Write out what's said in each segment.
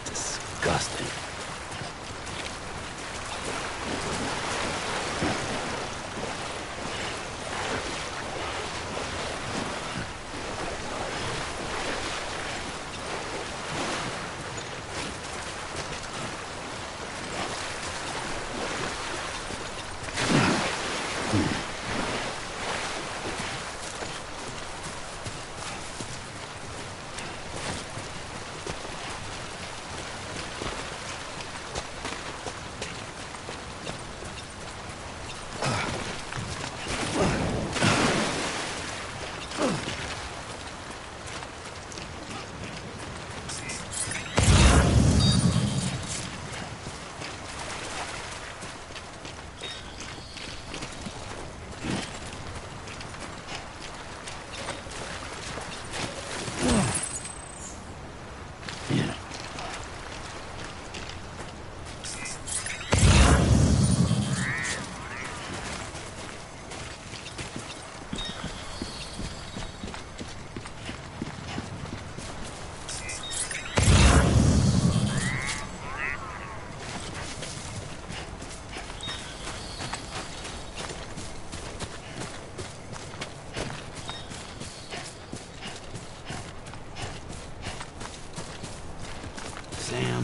Disgusting.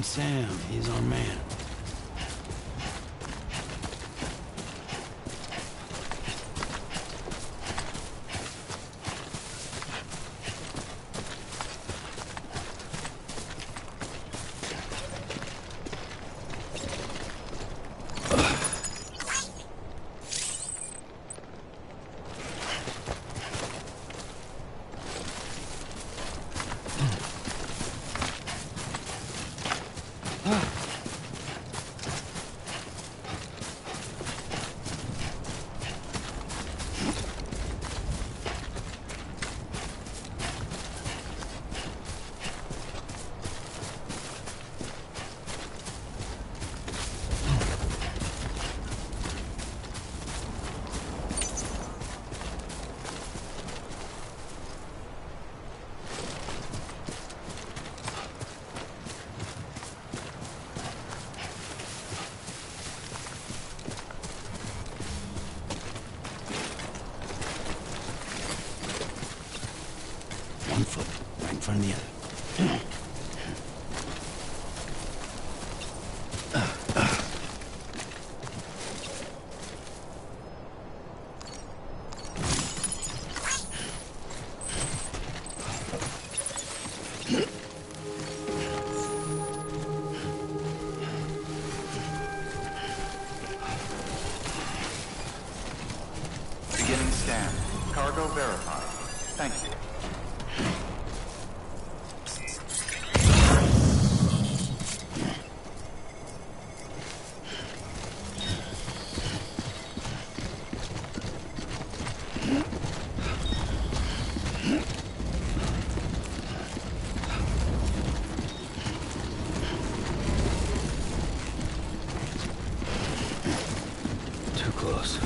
Sam, he's our man. One foot right in front of the other. Beginning scan. Cargo verified. Thank you. Too close.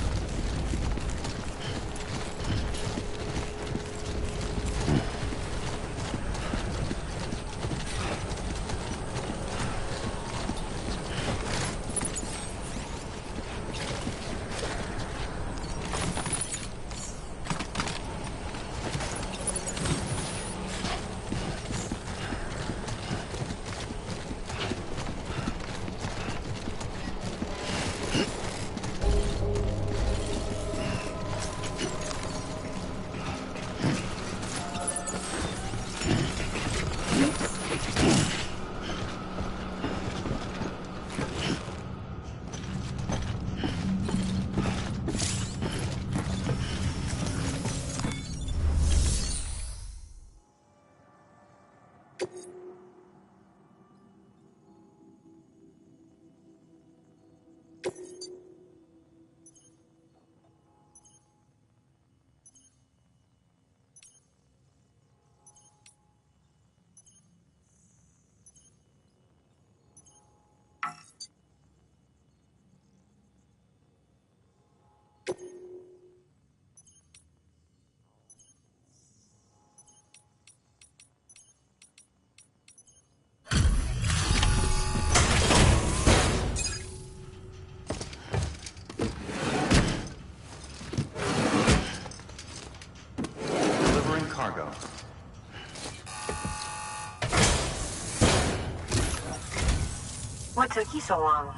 took you so long?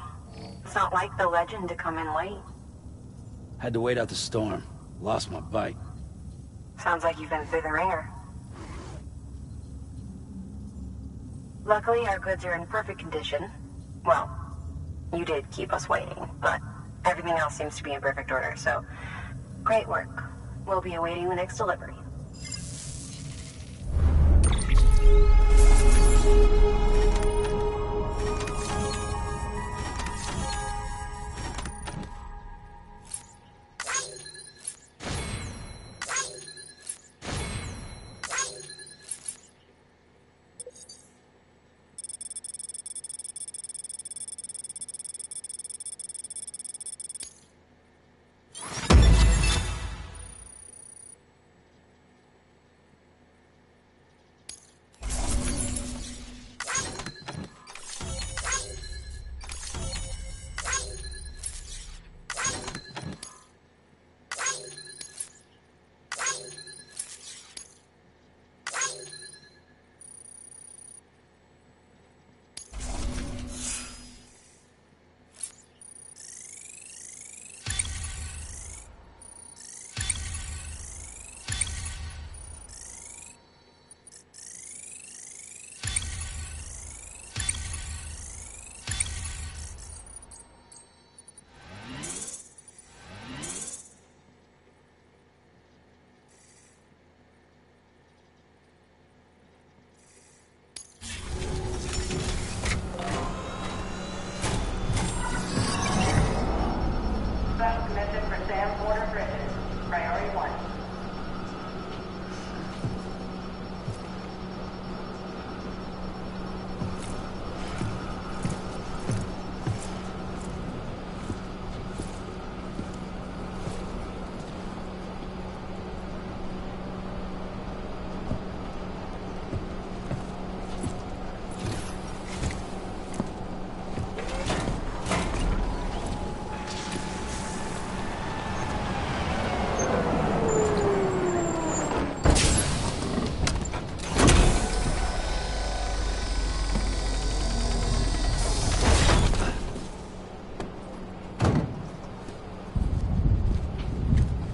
It's not like the legend to come in late. Had to wait out the storm. Lost my bike. Sounds like you've been through the ringer. Luckily, our goods are in perfect condition. Well, you did keep us waiting, but everything else seems to be in perfect order, so great work. We'll be awaiting the next delivery.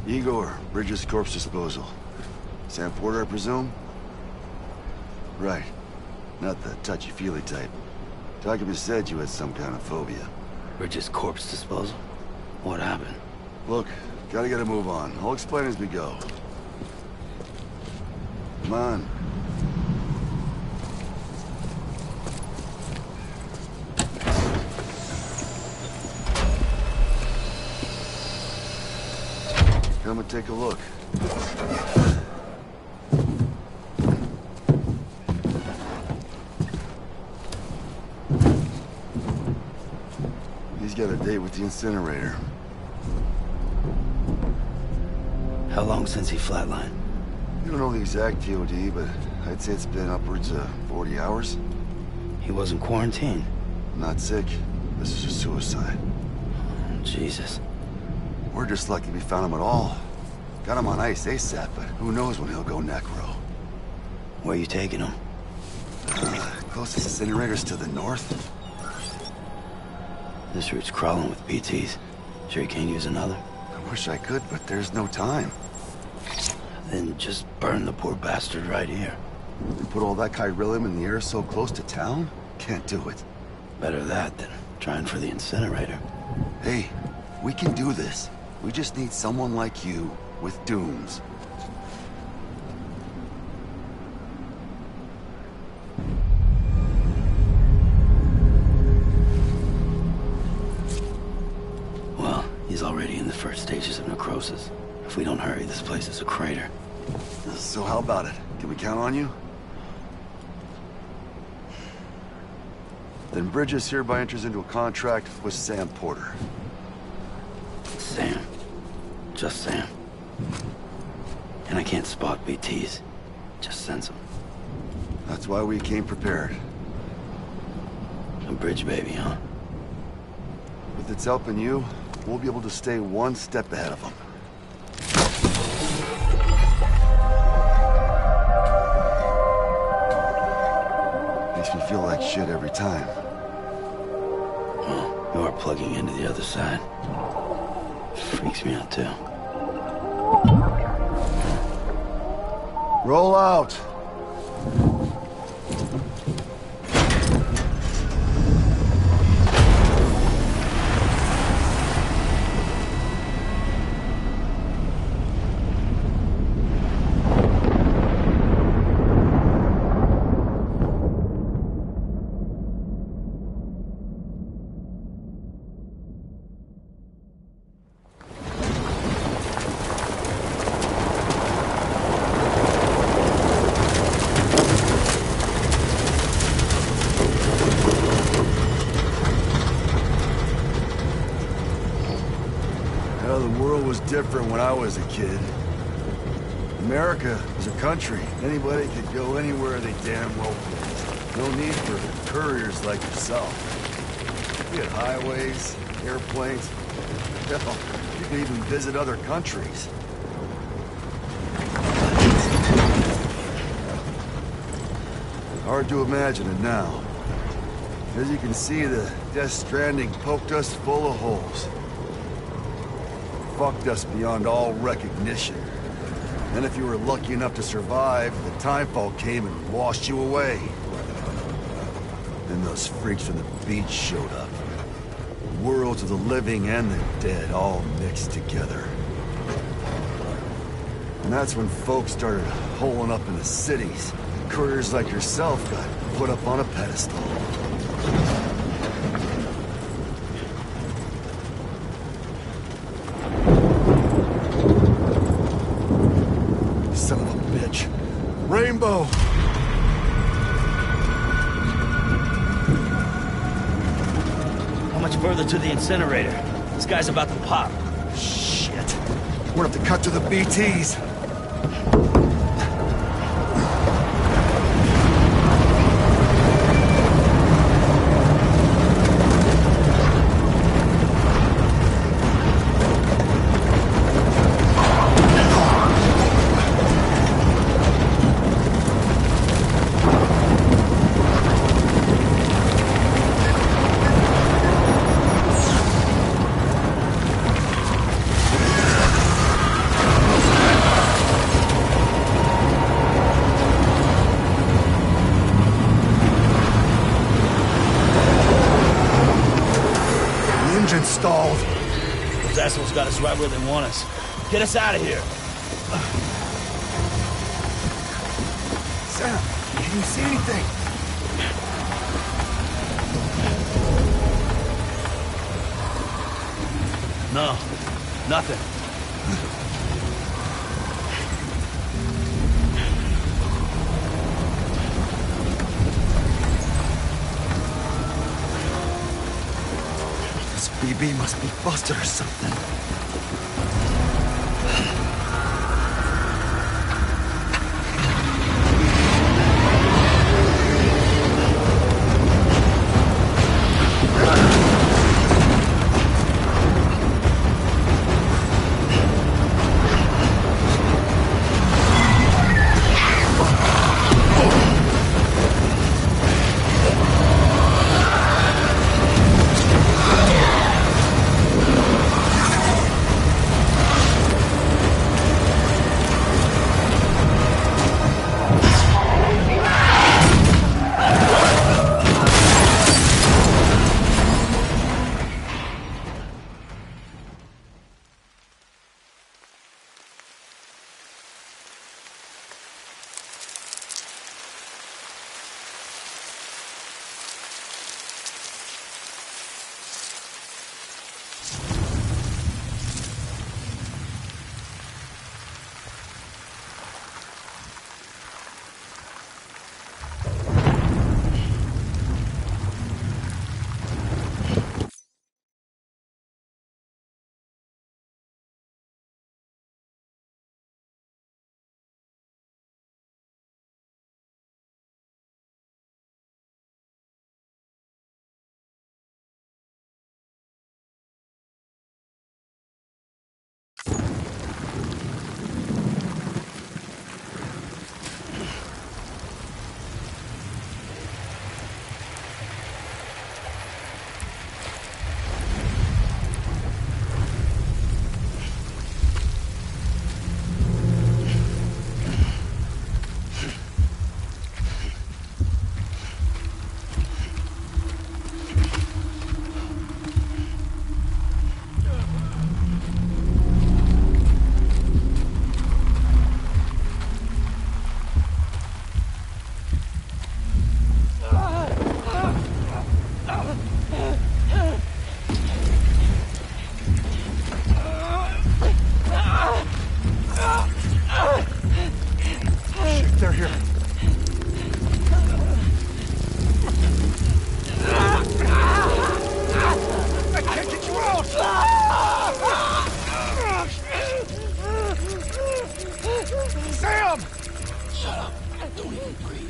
Igor, Bridges corpse disposal. Sam Porter, I presume? Right. Not the touchy-feely type. Document said you had some kind of phobia. Bridges corpse disposal? What happened? Look, gotta get a move on. I'll explain as we go. Come on. Come and take a look. He's got a date with the incinerator. How long since he flatlined? You don't know the exact TOD, but I'd say it's been upwards of 40 hours. He wasn't quarantined. Not sick. This is a suicide. Oh, Jesus. We're just lucky we found him at all. Got him on ice ASAP, but who knows when he'll go necro. Where you taking him? Closest incinerator's to the north. This route's crawling with PTs. Sure you can't use another? I wish I could, but there's no time. Then just burn the poor bastard right here. We put all that chiralium in the air so close to town? Can't do it. Better that than trying for the incinerator. Hey, we can do this. We just need someone like you, with dooms. Well, he's already in the first stages of necrosis. If we don't hurry, this place is a crater. So how about it? Can we count on you? Then Bridges hereby enters into a contract with Sam Porter. Sam. Just Sam. And I can't spot BTs. Just sense them. That's why we came prepared. A bridge baby, huh? With its helping you, we'll be able to stay one step ahead of them. Makes me feel like shit every time. plugging into the other side. Freaks me out too. Roll out. Different when I was a kid. America was a country. Anybody could go anywhere they damn well pleased. No need for couriers like yourself. We had highways, airplanes. Hell, you could even visit other countries. Hard to imagine it now. As you can see, the Death Stranding poked us full of holes. Fucked us beyond all recognition. Then if you were lucky enough to survive, the timefall came and washed you away. Then those freaks from the beach showed up. Worlds of the living and the dead all mixed together. And that's when folks started holing up in the cities. Couriers like yourself got put up on a pedestal. Son of a bitch. Rainbow! How much further to the incinerator? This guy's about to pop. Shit. We're gonna have to cut to the BTs. Stalled. Those assholes got us right where they want us. Get us out of here. Sam, can you see anything? No, nothing. BB must be busted or something. They're here. I can't get you out! Sam! Shut up. Don't even breathe.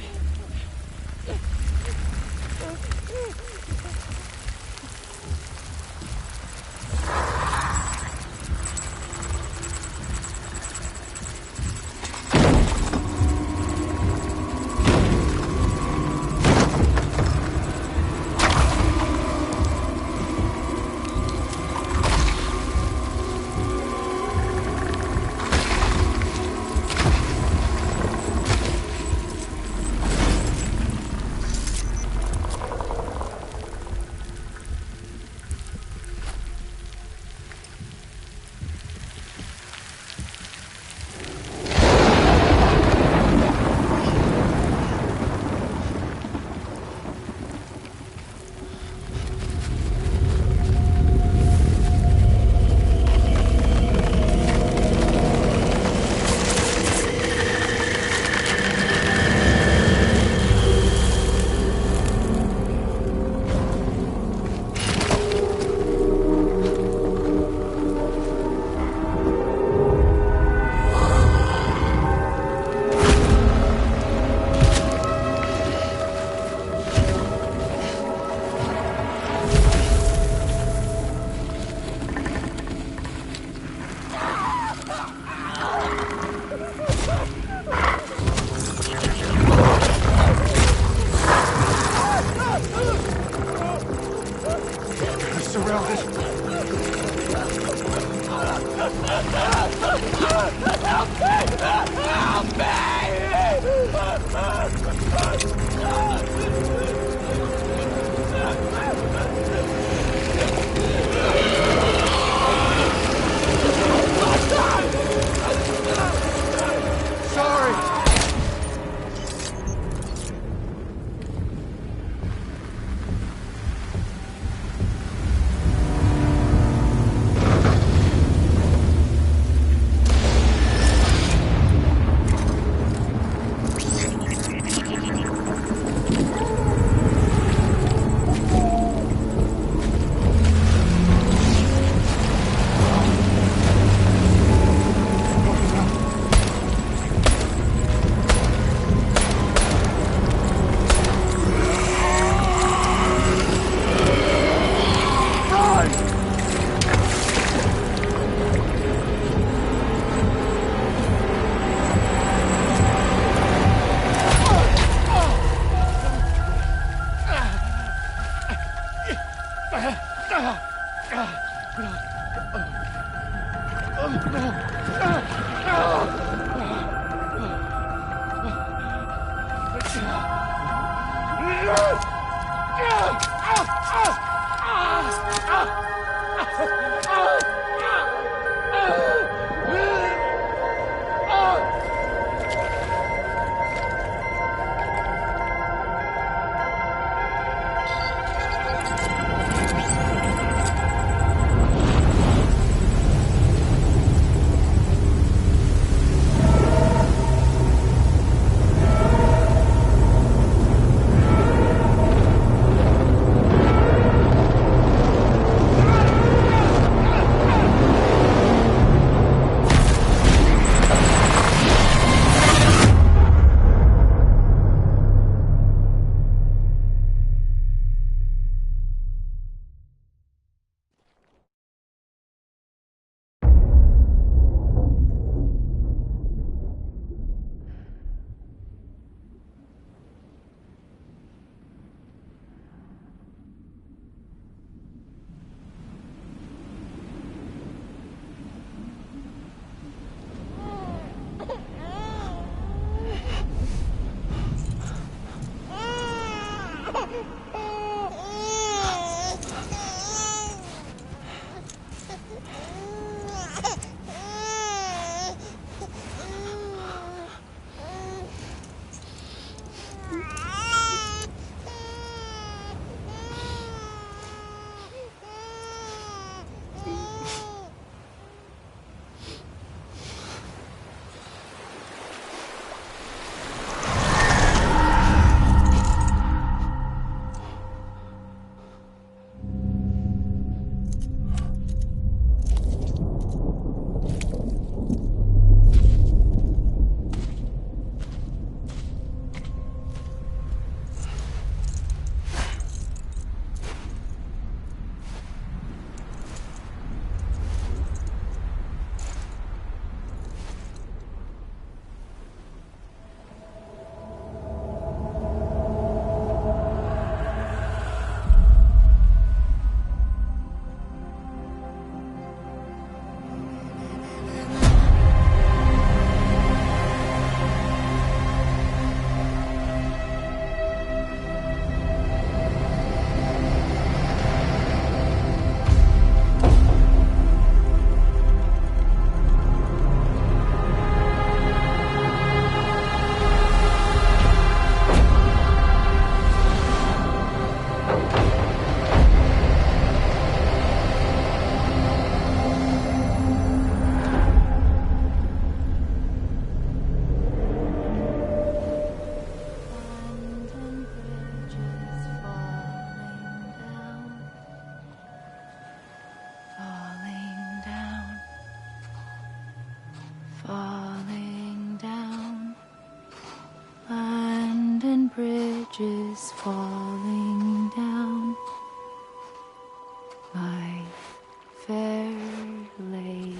bridges falling down, my fair lady.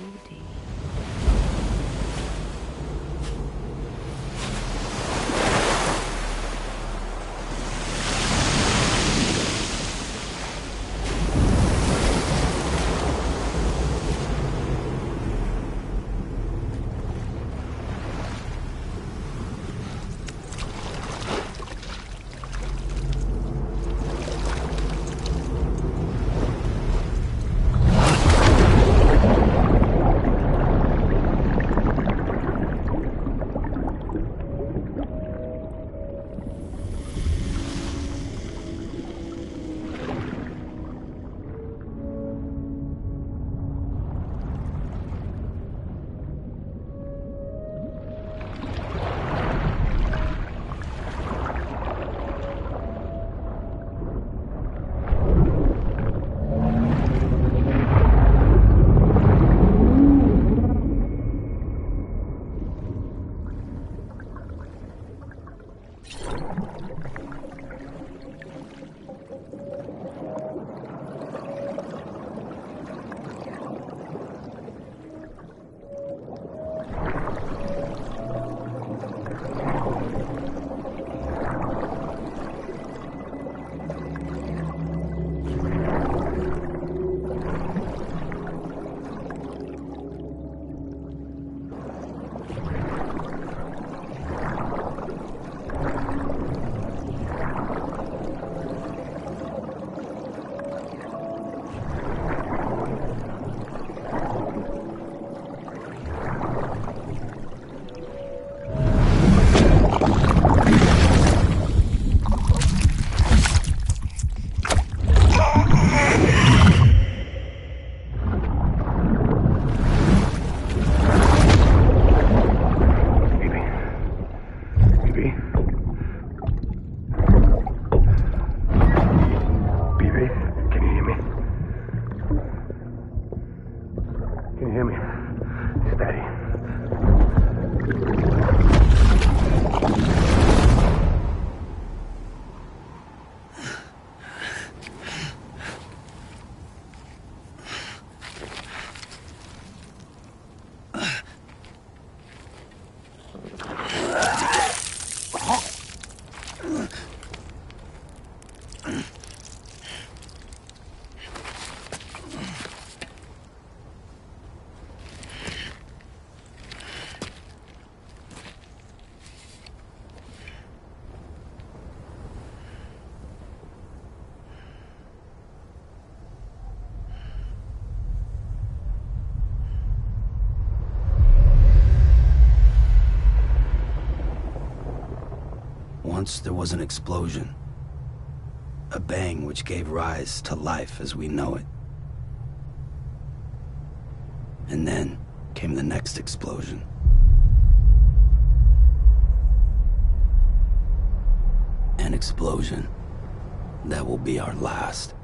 Once there was an explosion. A bang which gave rise to life as we know it. And then came the next explosion. An explosion that will be our last.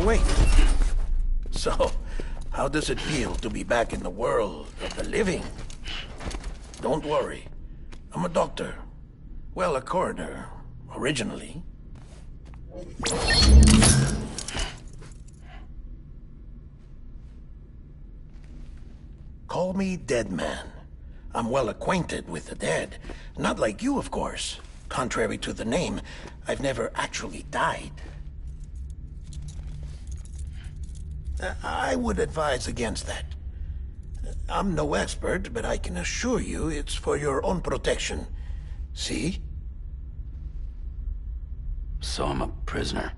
awake. So, how does it feel to be back in the world of the living? Don't worry. I'm a doctor. Well, a coroner, originally. Call me Dead Man. I'm well acquainted with the dead. Not like you, of course. Contrary to the name, I've never actually died. I would advise against that. I'm no expert, but I can assure you it's for your own protection. See? So I'm a prisoner.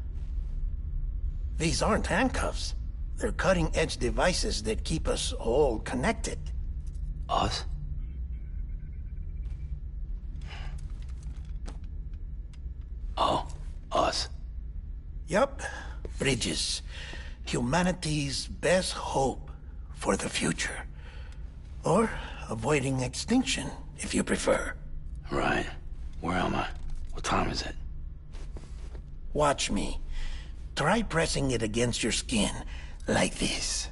These aren't handcuffs. They're cutting-edge devices that keep us all connected. Us? Oh, us. Yup. Bridges. Humanity's best hope for the future. Or avoiding extinction, if you prefer. Right. Where am I? What time is it? Watch me. Try pressing it against your skin, like this.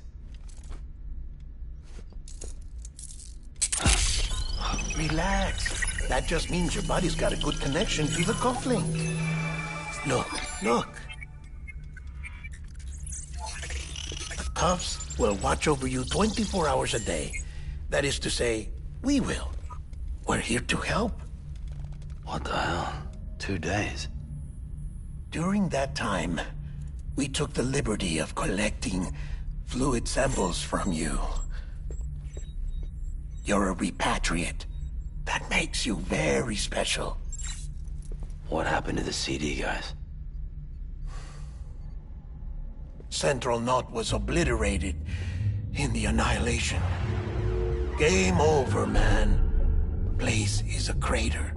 Relax. That just means your body's got a good connection to the cufflink. Look. The cuffs will watch over you 24 hours a day. That is to say, we will. We're here to help. What the hell? 2 days? During that time, we took the liberty of collecting fluid samples from you. You're a repatriate. That makes you very special. What happened to the CD guys? Central Knot was obliterated in the Annihilation. Game over, man. Place is a crater.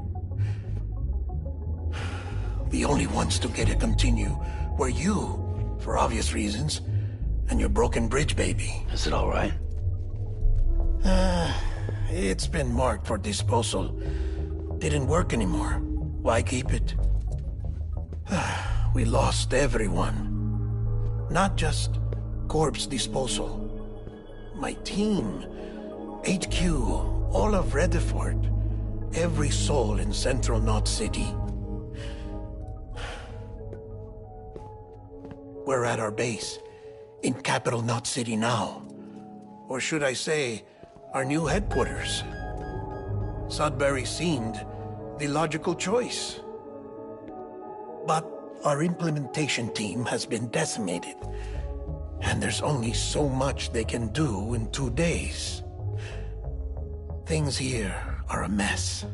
The only ones to get to continue were you, for obvious reasons, and your broken bridge baby. Is it all right? It's been marked for disposal. Didn't work anymore. Why keep it? We lost everyone. Not just corpse disposal. My team, HQ, all of Redefort, every soul in Central Knot City. We're at our base, in Capital Knot City now. Or should I say, our new headquarters. Sudbury seemed the logical choice. But our implementation team has been decimated, and there's only so much they can do in 2 days. Things here are a mess.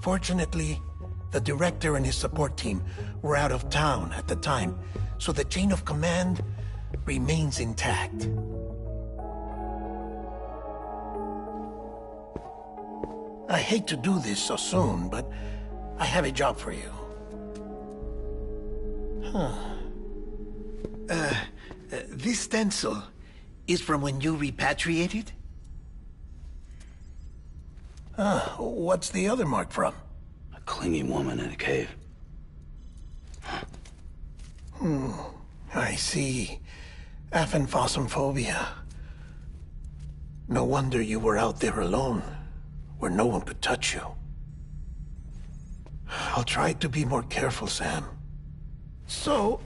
Fortunately, the director and his support team were out of town at the time, so the chain of command remains intact. I hate to do this so soon, but I have a job for you. This stencil is from when you repatriated? What's the other mark from? A clingy woman in a cave. I see. Aphenphosmphobia. No wonder you were out there alone, where no one could touch you. I'll try to be more careful, Sam. So,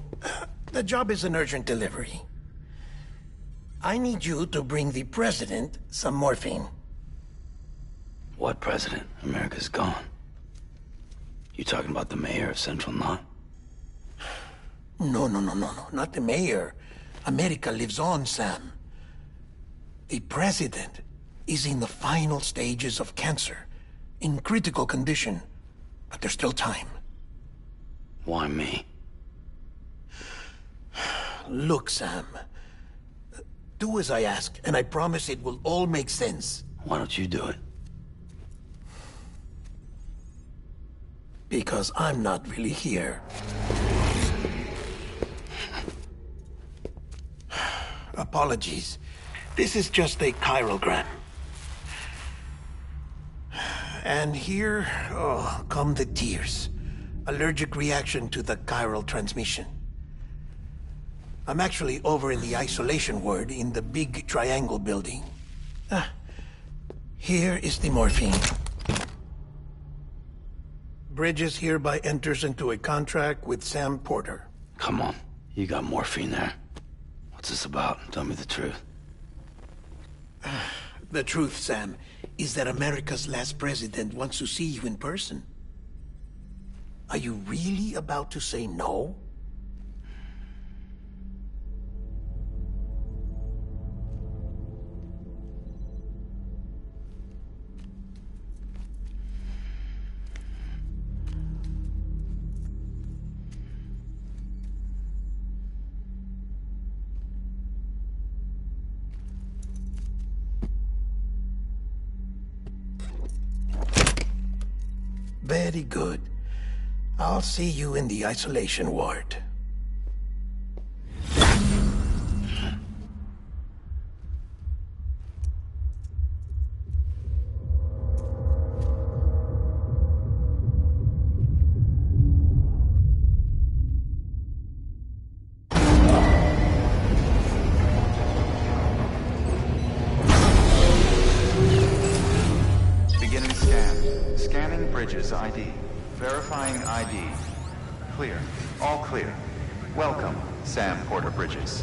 the job is an urgent delivery. I need you to bring the president some morphine. What president? America's gone. You talking about the mayor of Central Knot? No, not the mayor. America lives on, Sam. The president is in the final stages of cancer, in critical condition, but there's still time. Why me? Look, Sam. Do as I ask, and I promise it will all make sense. Why don't you do it? Because I'm not really here. Apologies. This is just a chirogram. And here, come the tears. Allergic reaction to the chiral transmission. I'm actually over in the isolation ward in the big triangle building. Here is the morphine. Bridges hereby enters into a contract with Sam Porter. Come on. You got morphine there. What's this about? Tell me the truth. The truth, Sam, is that America's last president wants to see you in person. Are you really about to say no? Very good. I'll see you in the isolation ward. Beginning scan. Scanning Bridges ID. Verifying ID. Clear. All clear. Welcome, Sam Porter Bridges.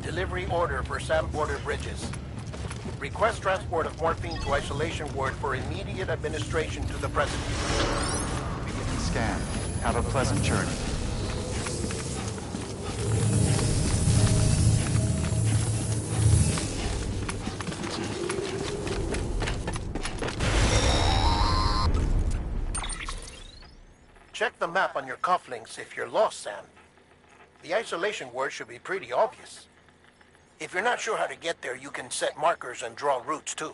Delivery order for Sam Porter Bridges. Request transport of morphine to isolation ward for immediate administration to the president. Beginning scan. Have a pleasant journey. Check the map on your cufflinks if you're lost, Sam. The isolation word should be pretty obvious. If you're not sure how to get there, you can set markers and draw routes too.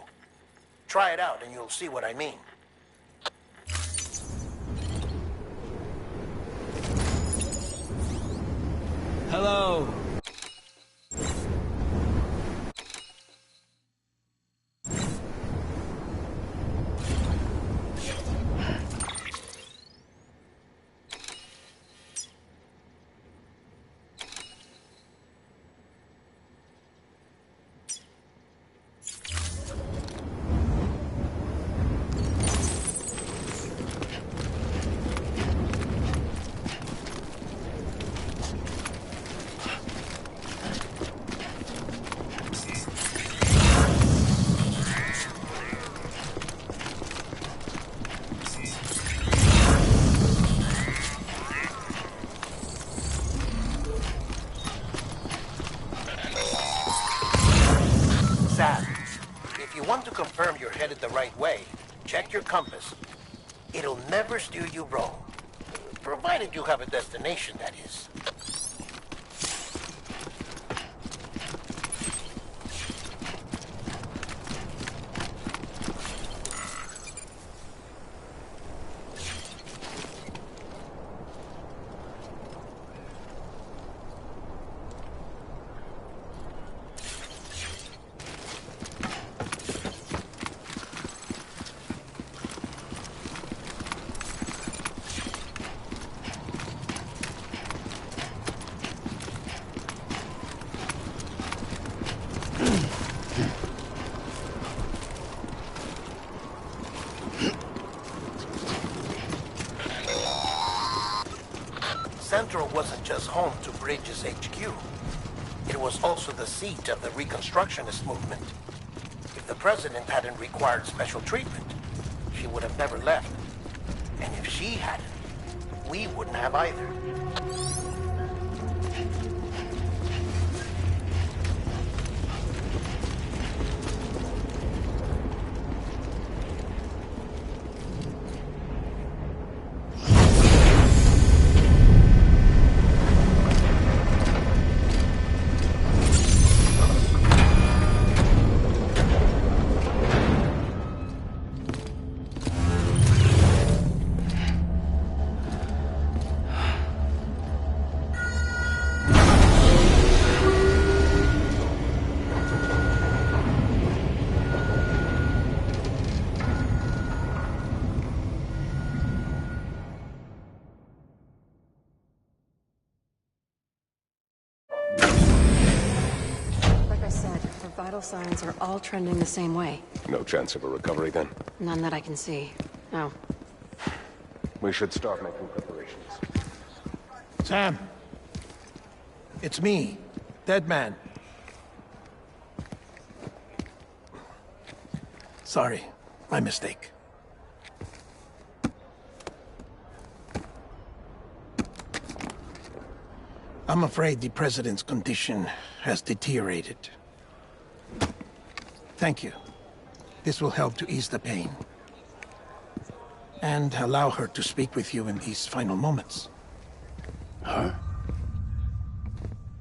Try it out and you'll see what I mean. Hello. Sam, if you want to confirm you're headed the right way, check your compass. It'll never steer you wrong. Provided you have a destination, that is. Central wasn't just home to Bridges HQ. It was also the seat of the Reconstructionist movement. If the president hadn't required special treatment, she would have never left. And if she hadn't, we wouldn't have either. vital signs are all trending the same way. No chance of a recovery then? None that I can see. No. We should start making preparations. Sam! It's me, Dead Man. Sorry, my mistake. I'm afraid the President's condition has deteriorated. Thank you. This will help to ease the pain. And allow her to speak with you in these final moments. Her?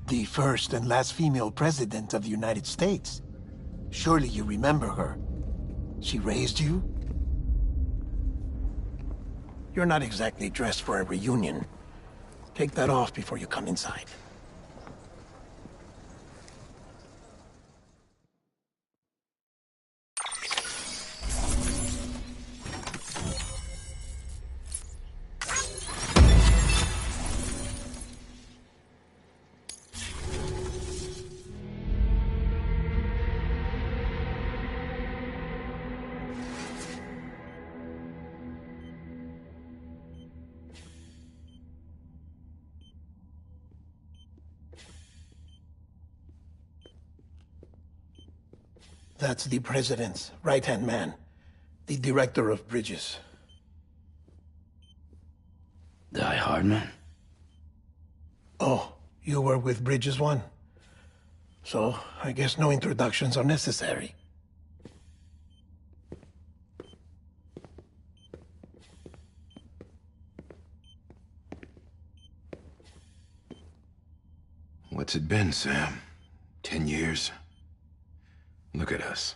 The first and last female president of the United States. Surely you remember her. She raised you? You're not exactly dressed for a reunion. Take that off before you come inside. That's the President's right-hand man, the Director of Bridges. Die Hardman? Oh, you were with Bridges 1. So, I guess no introductions are necessary. What's it been, Sam? 10 years? Look at us.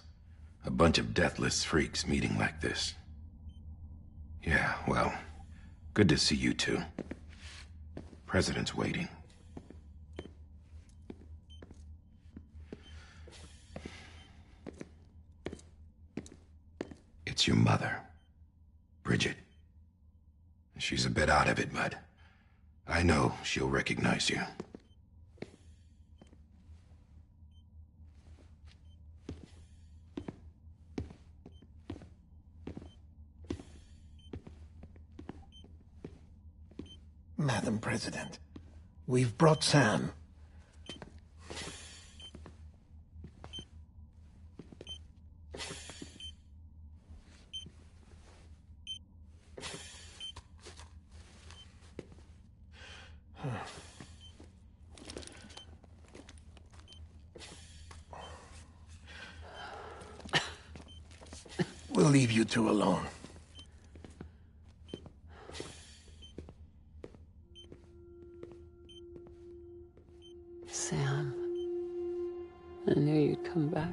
A bunch of deathless freaks meeting like this. Yeah, well, good to see you two. President's waiting. It's your mother, Bridget. She's a bit out of it, but I know she'll recognize you. Madam President, we've brought Sam. We'll leave you two alone. Sam, I knew you'd come back.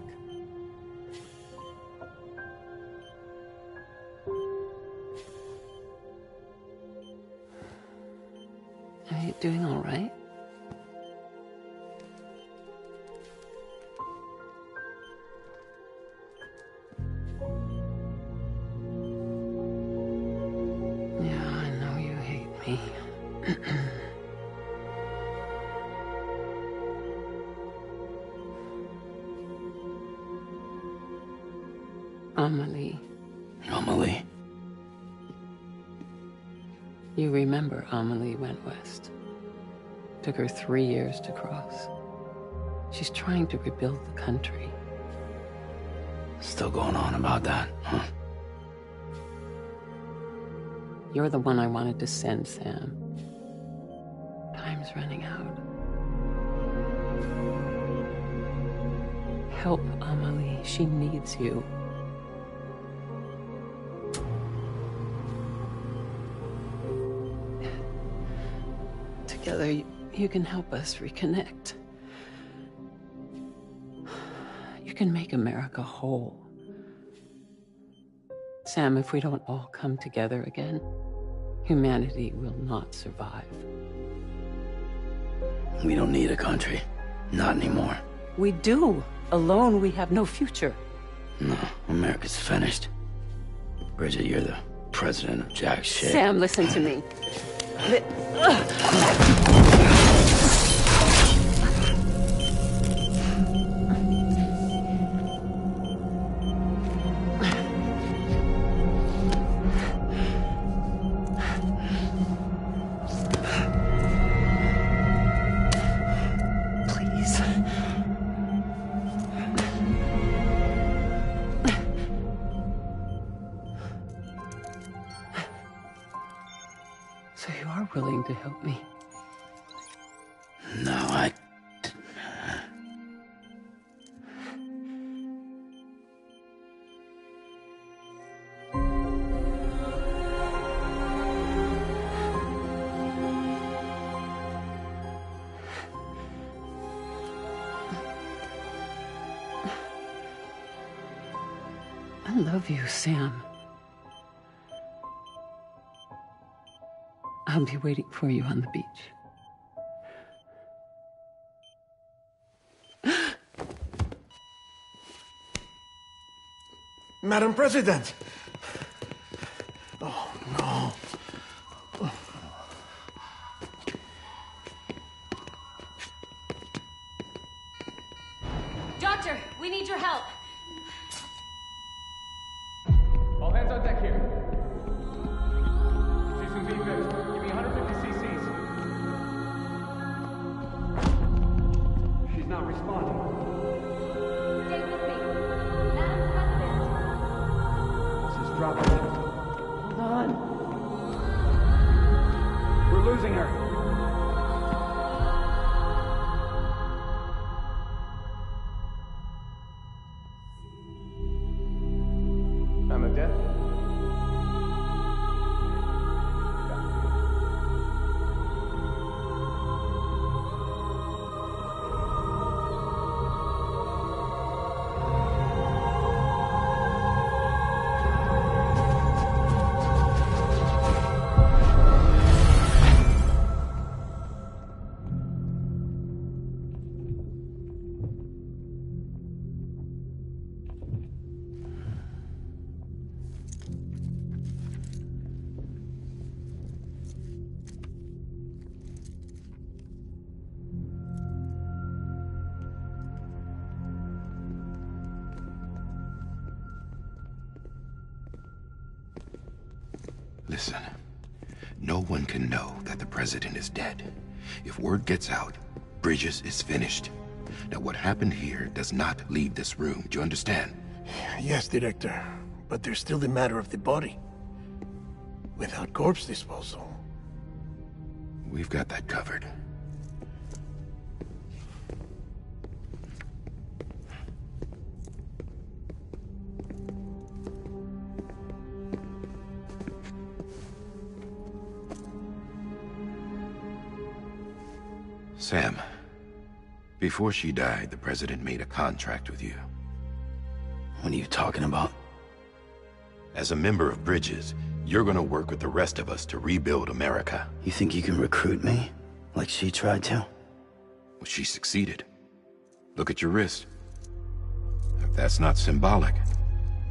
Are you doing all right? Yeah, I know you hate me. Amelie. Amelie? You remember Amelie went west. Took her 3 years to cross. She's trying to rebuild the country. Still going on about that, huh? You're the one I wanted to send, Sam. Time's running out. Help Amelie. She needs you. Together, you can help us reconnect. You can make America whole. Sam, if we don't all come together again, humanity will not survive. We don't need a country. Not anymore. We do. Alone, we have no future. No, America's finished. Bridget, you're the president of jack shit. Sam, listen to me. willing to help me. No, I love you, Sam. I'll be waiting for you on the beach. Madam President! Oh, no. Doctor, we need your help. All hands on deck here. Season B good. Give me 150 cc's. She's not responding. Stay with me. Madam President. This is dropping. Hold on. We're losing her. I'm a death. Listen, no one can know that the president is dead. If word gets out, Bridges is finished. Now, what happened here does not leave this room. Do you understand? Yes, Director. But there's still the matter of the body. Without corpse disposal. We've got that covered. Sam, before she died, the president made a contract with you. What are you talking about? As a member of Bridges, you're gonna work with the rest of us to rebuild America. You think you can recruit me? Like she tried to? Well, she succeeded. Look at your wrist. If that's not symbolic,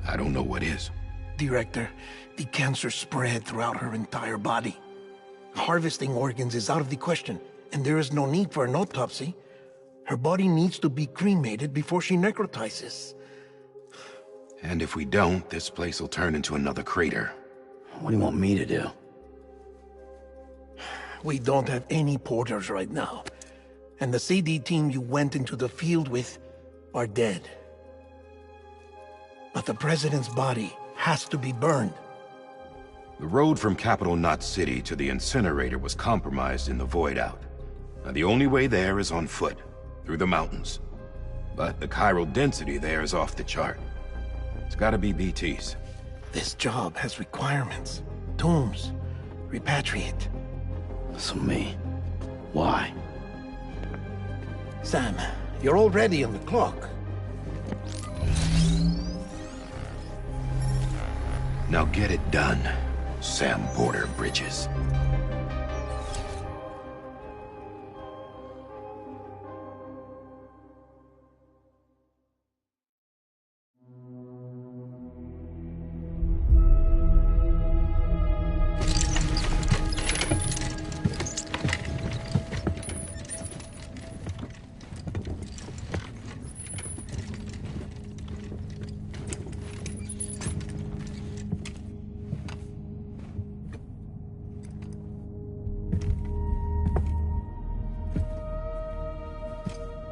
I don't know what is. Director, the cancer spread throughout her entire body. Harvesting organs is out of the question, and there is no need for an autopsy. Her body needs to be cremated before she necrotizes. And if we don't, this place will turn into another crater. What do you want me to do? We don't have any porters right now. And the CD team you went into the field with are dead. But the president's body has to be burned. The road from Capital Knot City to the incinerator was compromised in the void out. Now, the only way there is on foot, through the mountains. But the chiral density there is off the chart. It's gotta be BTs. This job has requirements. Tombs. Repatriate. So me. Why? Sam, you're already on the clock. Now get it done, Sam Porter Bridges.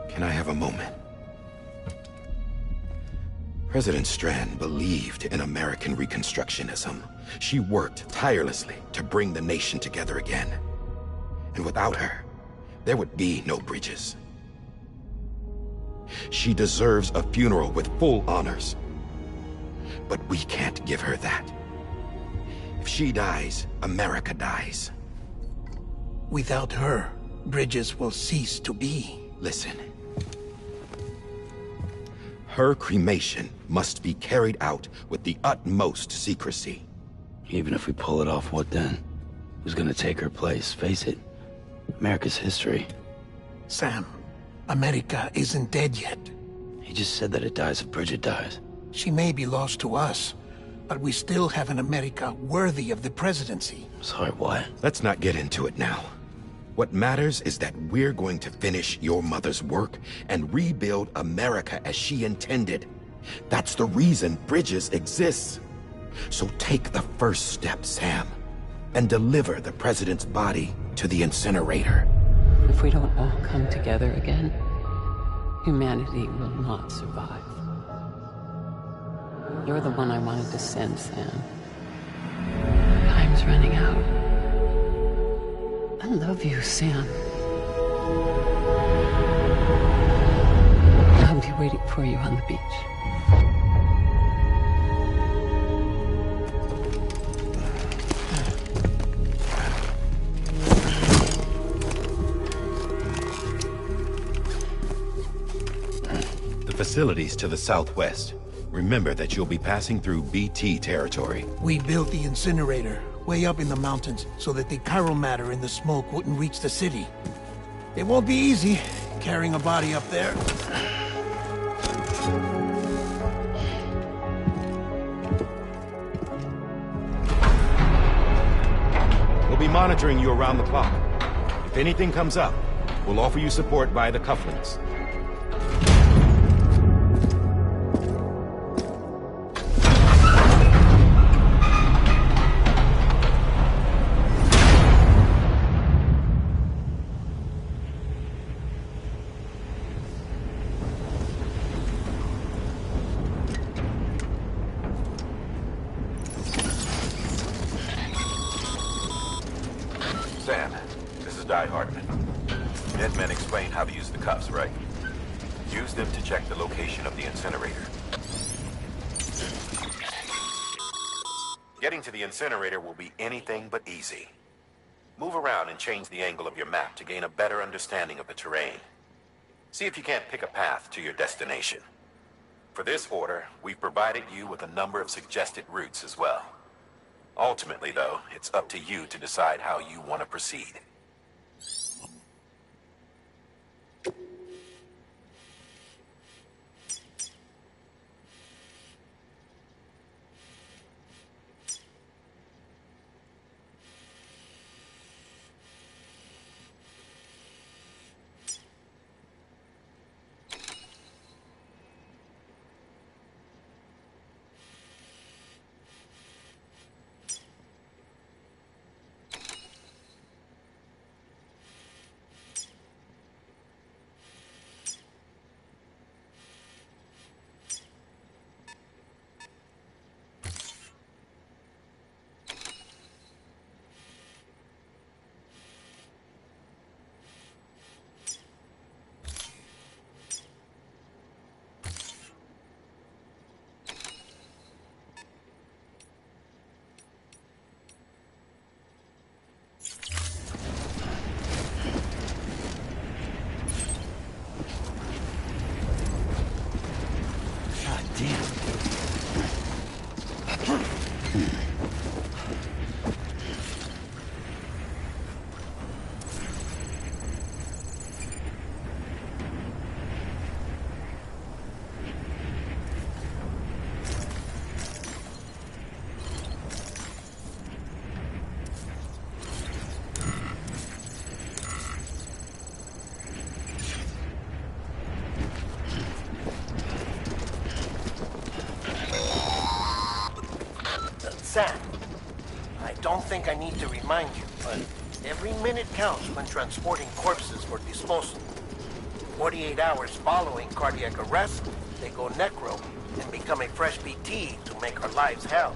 Can I have a moment? President Strand believed in American Reconstructionism. She worked tirelessly to bring the nation together again. And without her, there would be no bridges. She deserves a funeral with full honors. But we can't give her that. If she dies, America dies. Without her, bridges will cease to be. Listen. Her cremation must be carried out with the utmost secrecy. Even if we pull it off, what then? Who's gonna take her place? Face it, America's history. Sam, America isn't dead yet. He just said that it dies if Bridget dies. She may be lost to us, but we still have an America worthy of the presidency. Sorry, what? Let's not get into it now. What matters is that we're going to finish your mother's work and rebuild America as she intended. That's the reason Bridges exists. So take the first step, Sam, and deliver the president's body to the incinerator. If we don't all come together again, humanity will not survive. You're the one I wanted to send, Sam. Time's running out. I love you, Sam. I'll be waiting for you on the beach. The facilities to the southwest. Remember that you'll be passing through BT territory. We built the incinerator way up in the mountains so that the chiral matter in the smoke wouldn't reach the city. It won't be easy carrying a body up there. We'll be monitoring you around the clock. If anything comes up, we'll offer you support via the cufflinks. Sam, this is Di Hartman. Dead men explained how to use the cuffs, right? Use them to check the location of the incinerator. Getting to the incinerator will be anything but easy. Move around and change the angle of your map to gain a better understanding of the terrain. See if you can't pick a path to your destination. For this order, we've provided you with a number of suggested routes as well. Ultimately, though, it's up to you to decide how you want to proceed. Sam, I don't think I need to remind you, but every minute counts when transporting corpses for disposal. 48 hours following cardiac arrest, they go necro and become a fresh BT to make our lives hell.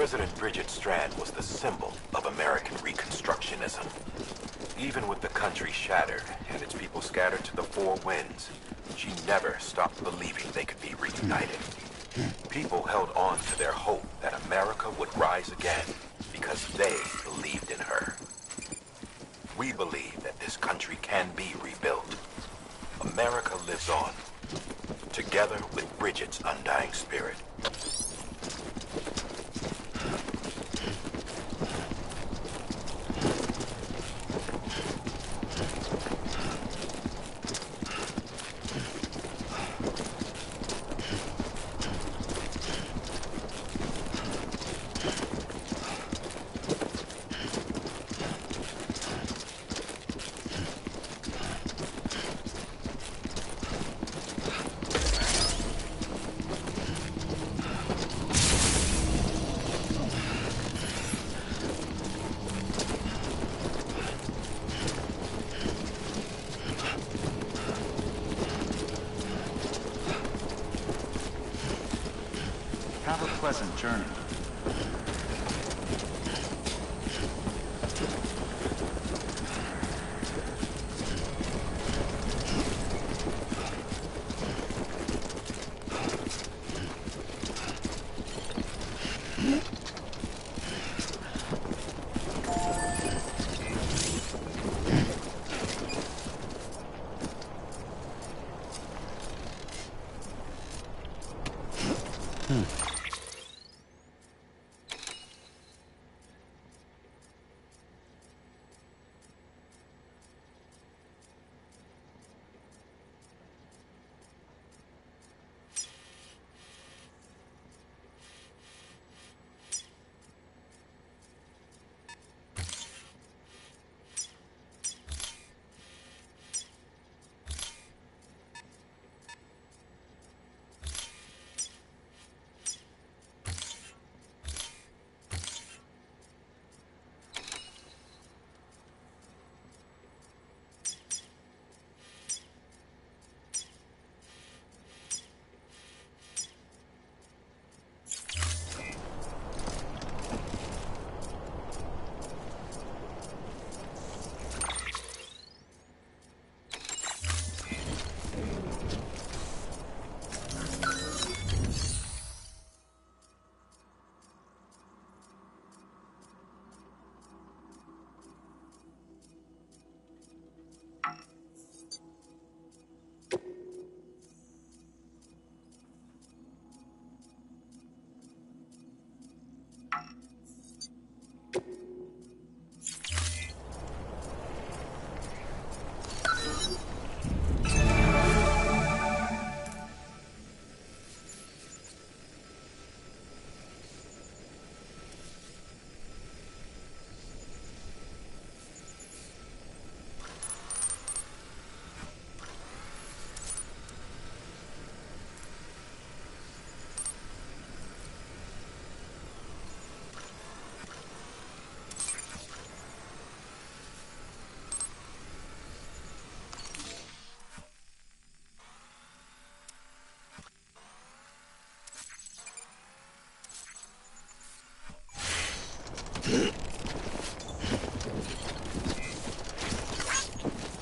President Bridget Strand was the symbol of American Reconstructionism. Even with the country shattered and its people scattered to the four winds, she never stopped believing they could be reunited. People held on to their hope that America would rise again because they believed in her. We believe that this country can be rebuilt. America lives on, together with Bridget's undying spirit. Have a pleasant journey.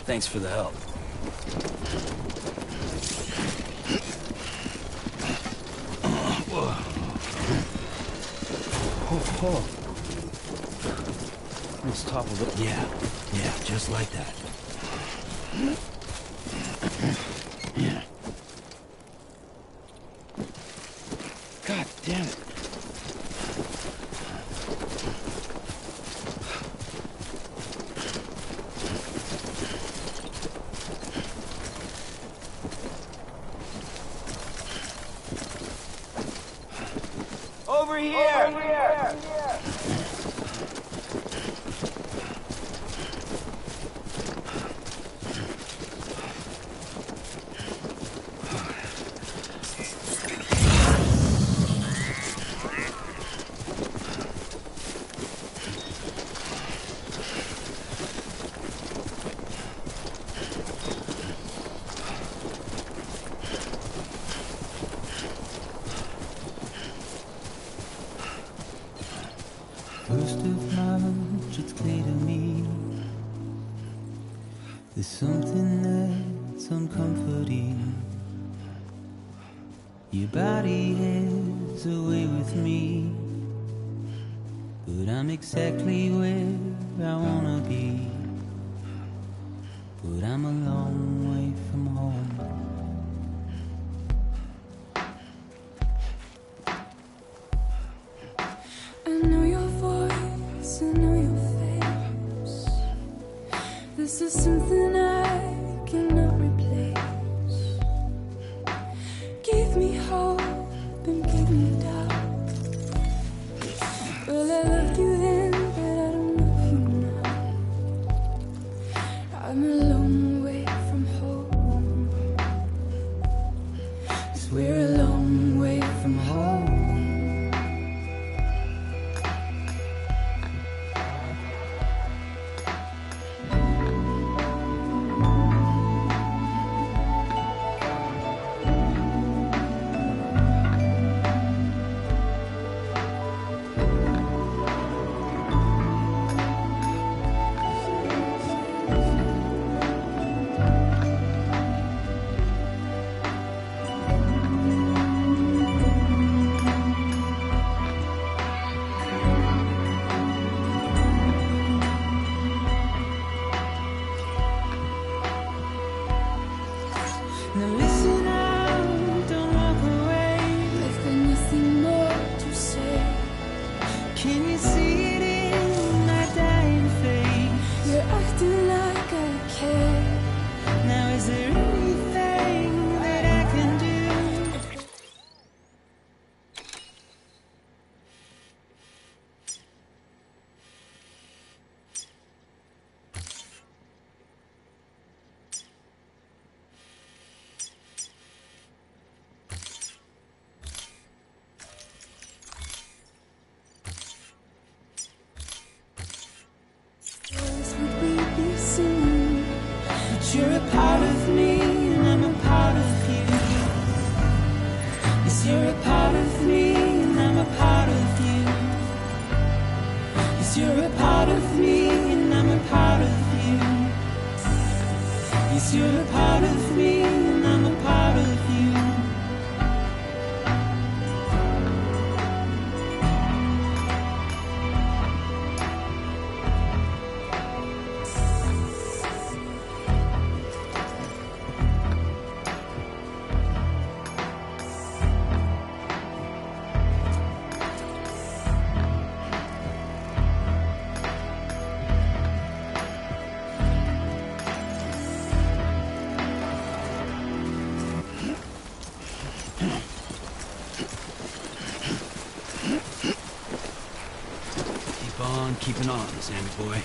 Thanks for the help. Whoa. Oh. Let's topple it. Yeah, just like that. Yeah. God damn it. Over here! First of March, it's clear to me there's something that's uncomforting. Your body is away with me, but I'm exactly where I wanna be. But I'm a long way from home. I know your voice, I know your face. This is something I cannot replace. Give me hope and give me doubt. Well, I loved you then, but I don't love you now. I'm a long way from home. 'Cause we're a long way from home. Now listen out, don't walk away. I've got nothing more to say. Can you see it in my dying face? You're acting like I care. Now is there anything that I can do? What would we be singing? But you're a part of me, and I'm a part of you. Yes, you're a part of me, and I'm a part of you. Yes, you're a part of me, and I'm a part of you. Yes, you're a part of me, and I'm a part of you. Keep on keeping on, Sammy boy.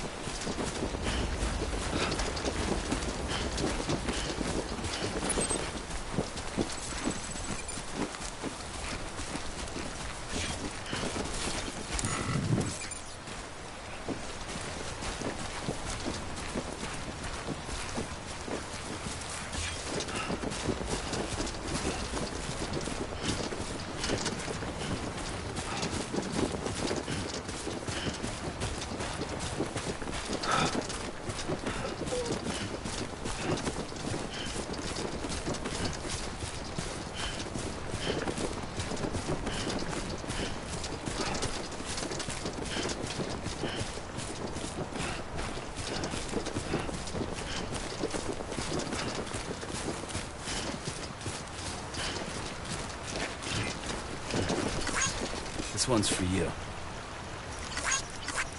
This one's for you.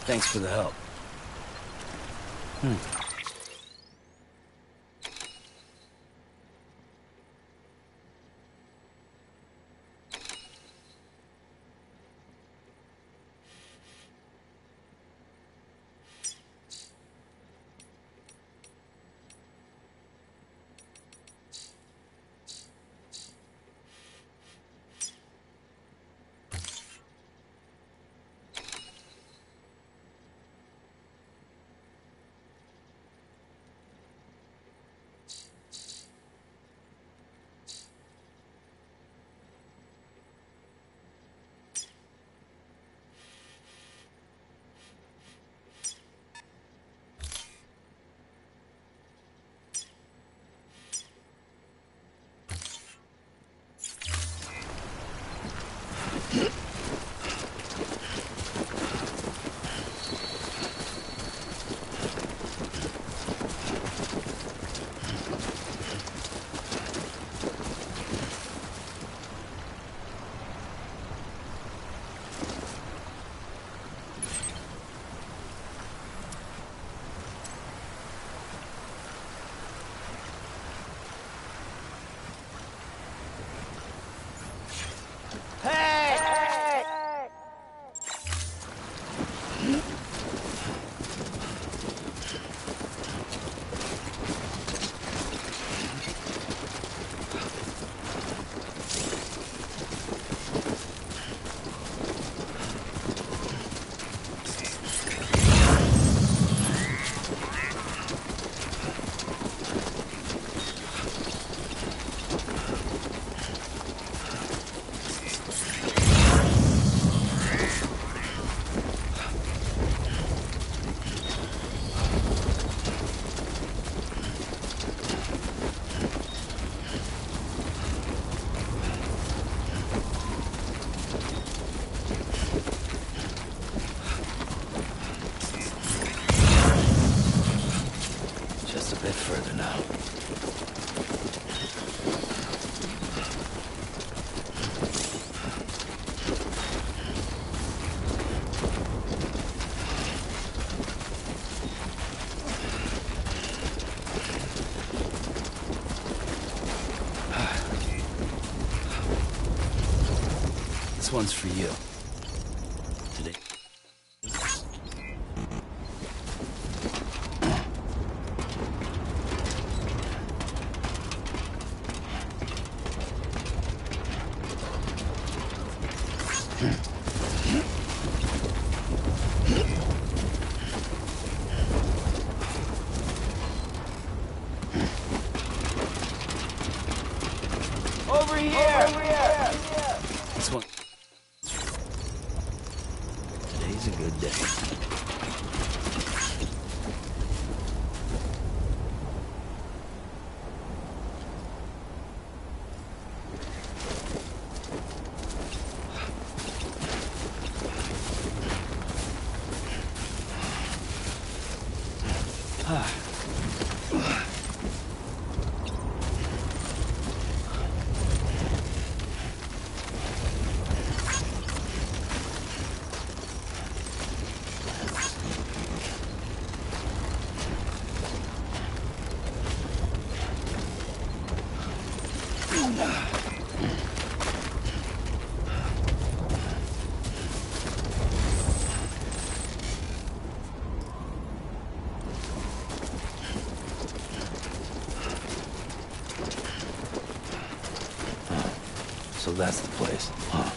Thanks for the help. Just a bit further now. This one's for you. Today. Over here! Over here! This one. Today's a good day. So that's the place, huh?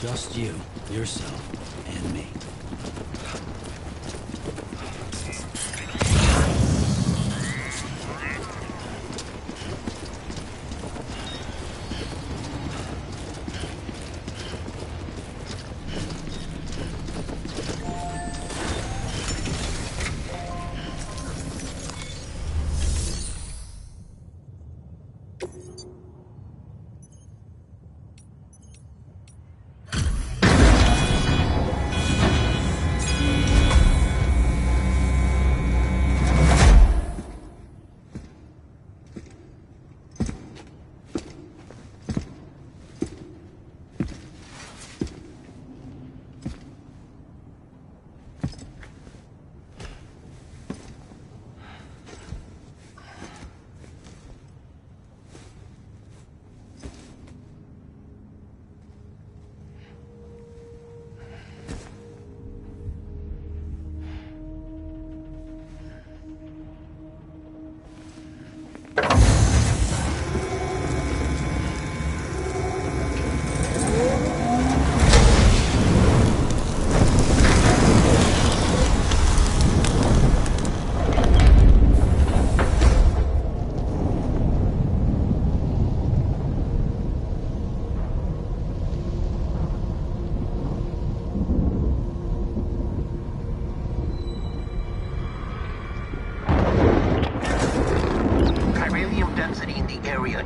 Just you, yourself, and me.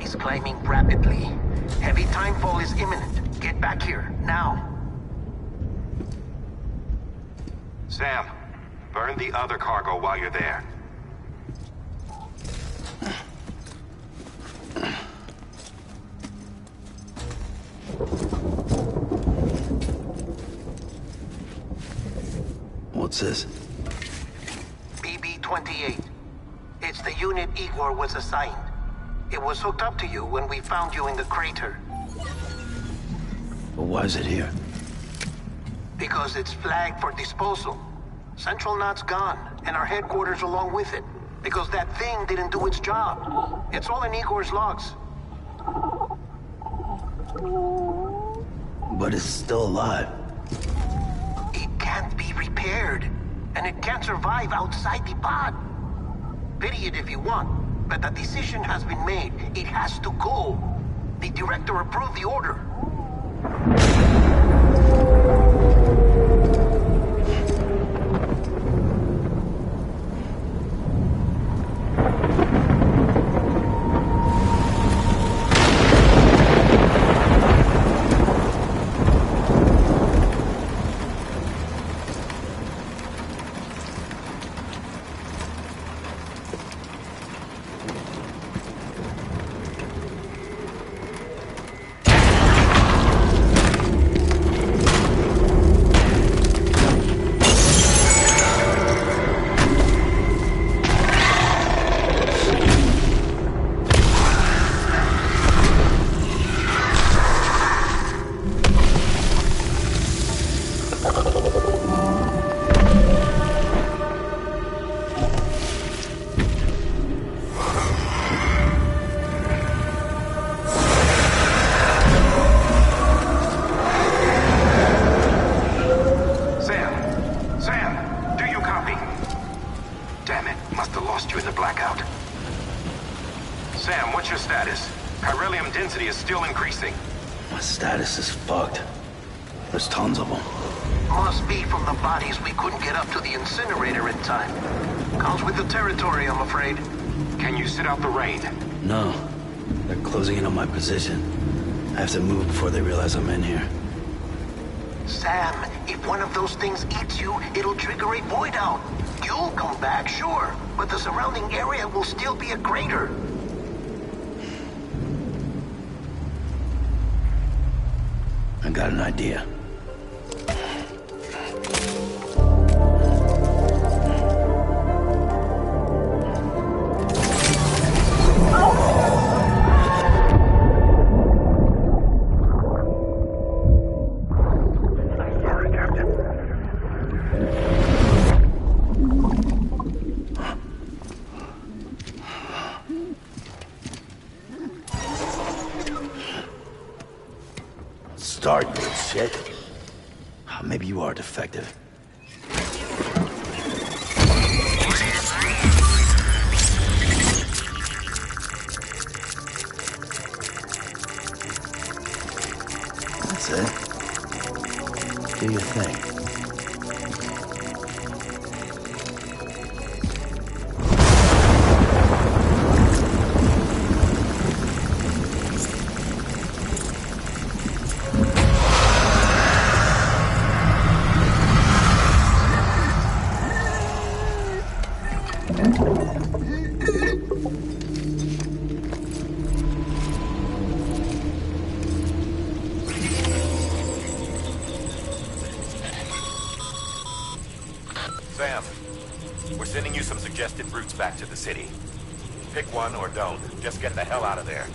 Is climbing rapidly. Heavy timefall is imminent. Get back here, now. Sam, burn the other cargo while you're there. What's this? BB-28. It's the unit Igor was assigned. It was hooked up to you when we found you in the crater. But why is it here? Because it's flagged for disposal. Central Knot's gone, and our headquarters along with it. Because that thing didn't do its job. It's all in Igor's logs. But it's still alive. It can't be repaired. And it can't survive outside the pod. Pity it if you want. But the decision has been made. It has to go. The director approved the order. My status is fucked. There's tons of them. Must be from the bodies we couldn't get up to the incinerator in time. Comes with the territory, I'm afraid. Can you sit out the rain? No. They're closing in on my position. I have to move before they realize I'm in here. Sam, if one of those things eats you, it'll trigger a void out. You'll come back, sure, but the surrounding area will still be a crater. I got an idea. start, you little shit. Maybe you are defective. That's it. Do your thing. Sam, we're sending you some suggested routes back to the city. Pick one or don't. Just get the hell out of there.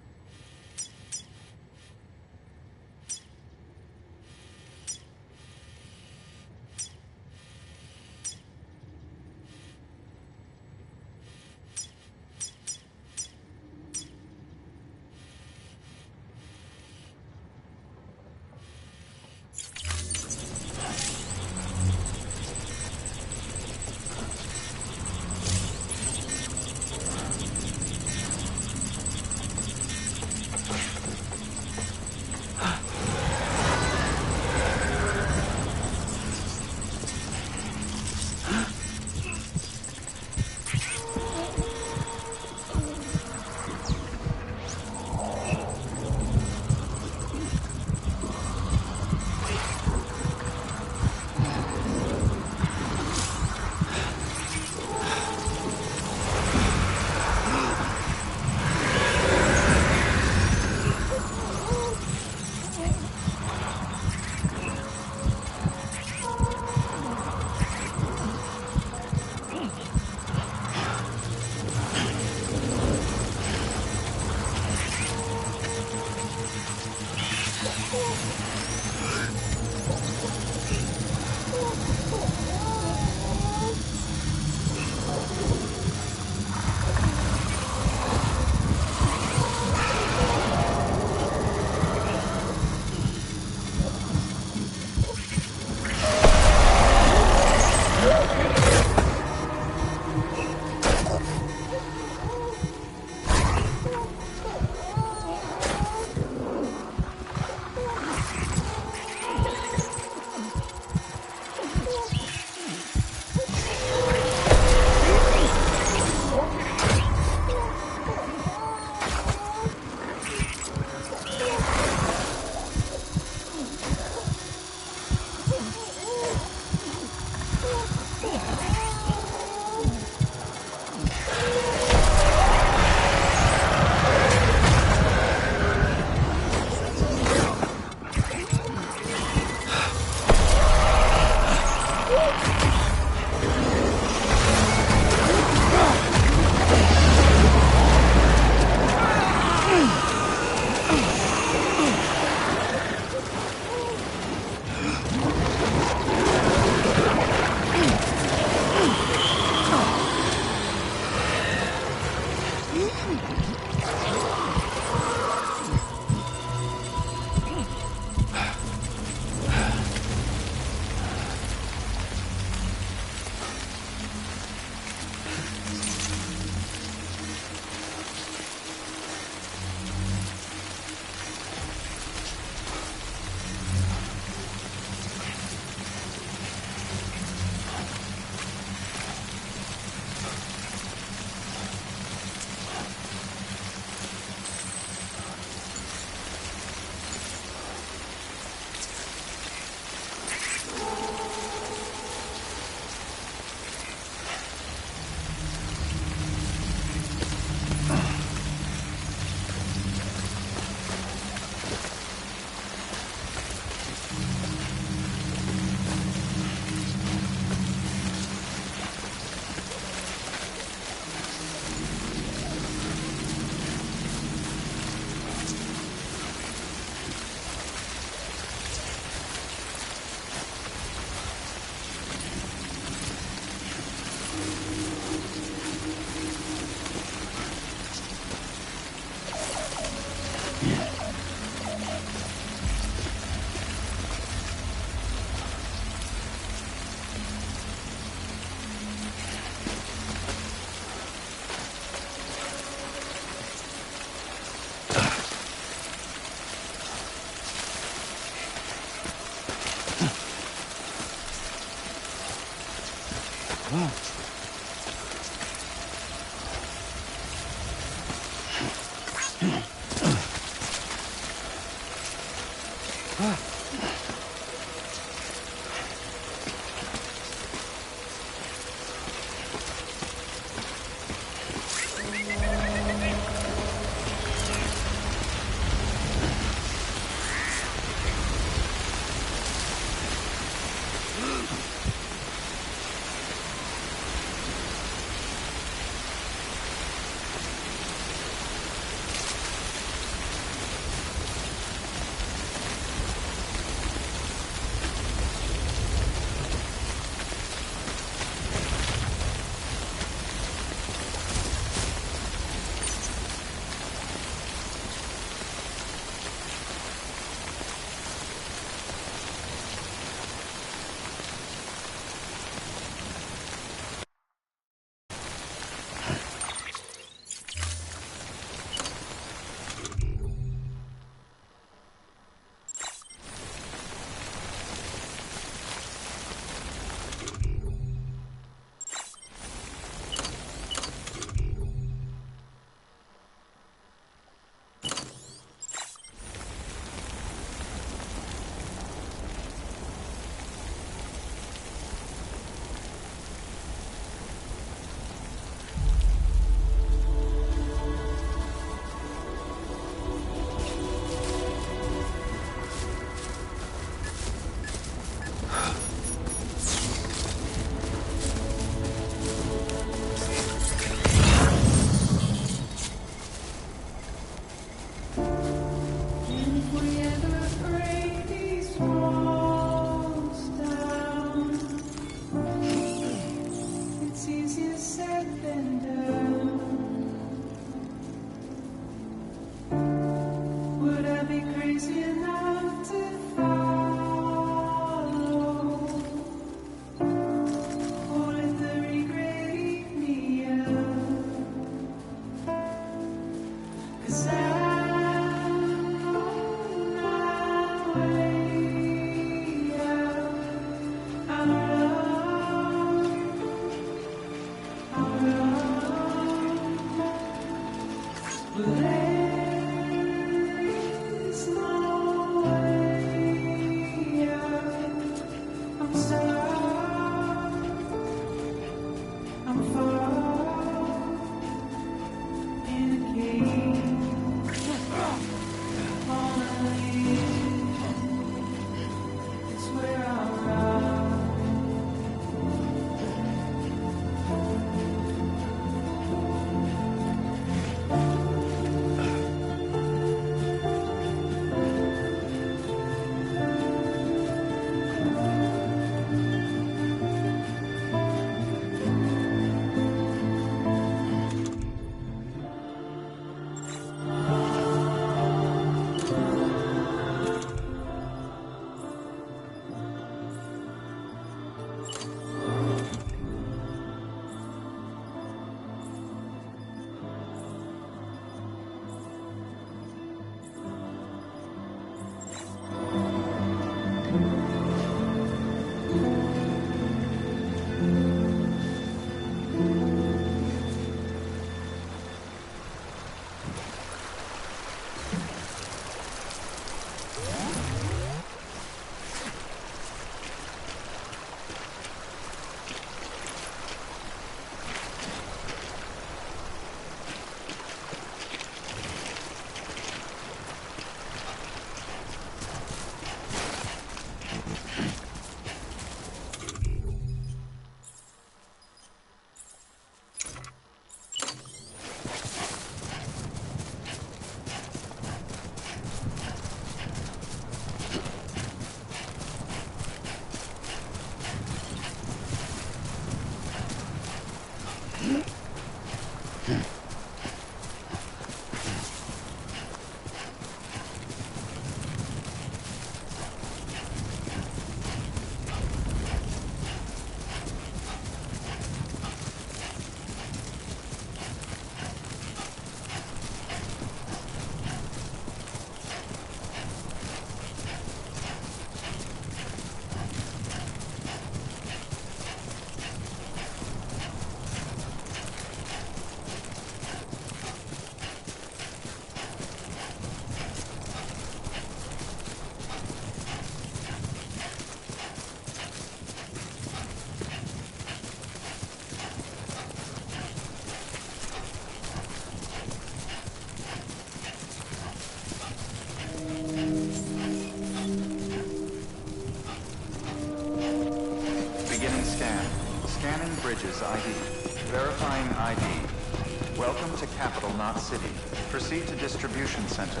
ID. Welcome to Capital Knot City. Proceed to Distribution Center.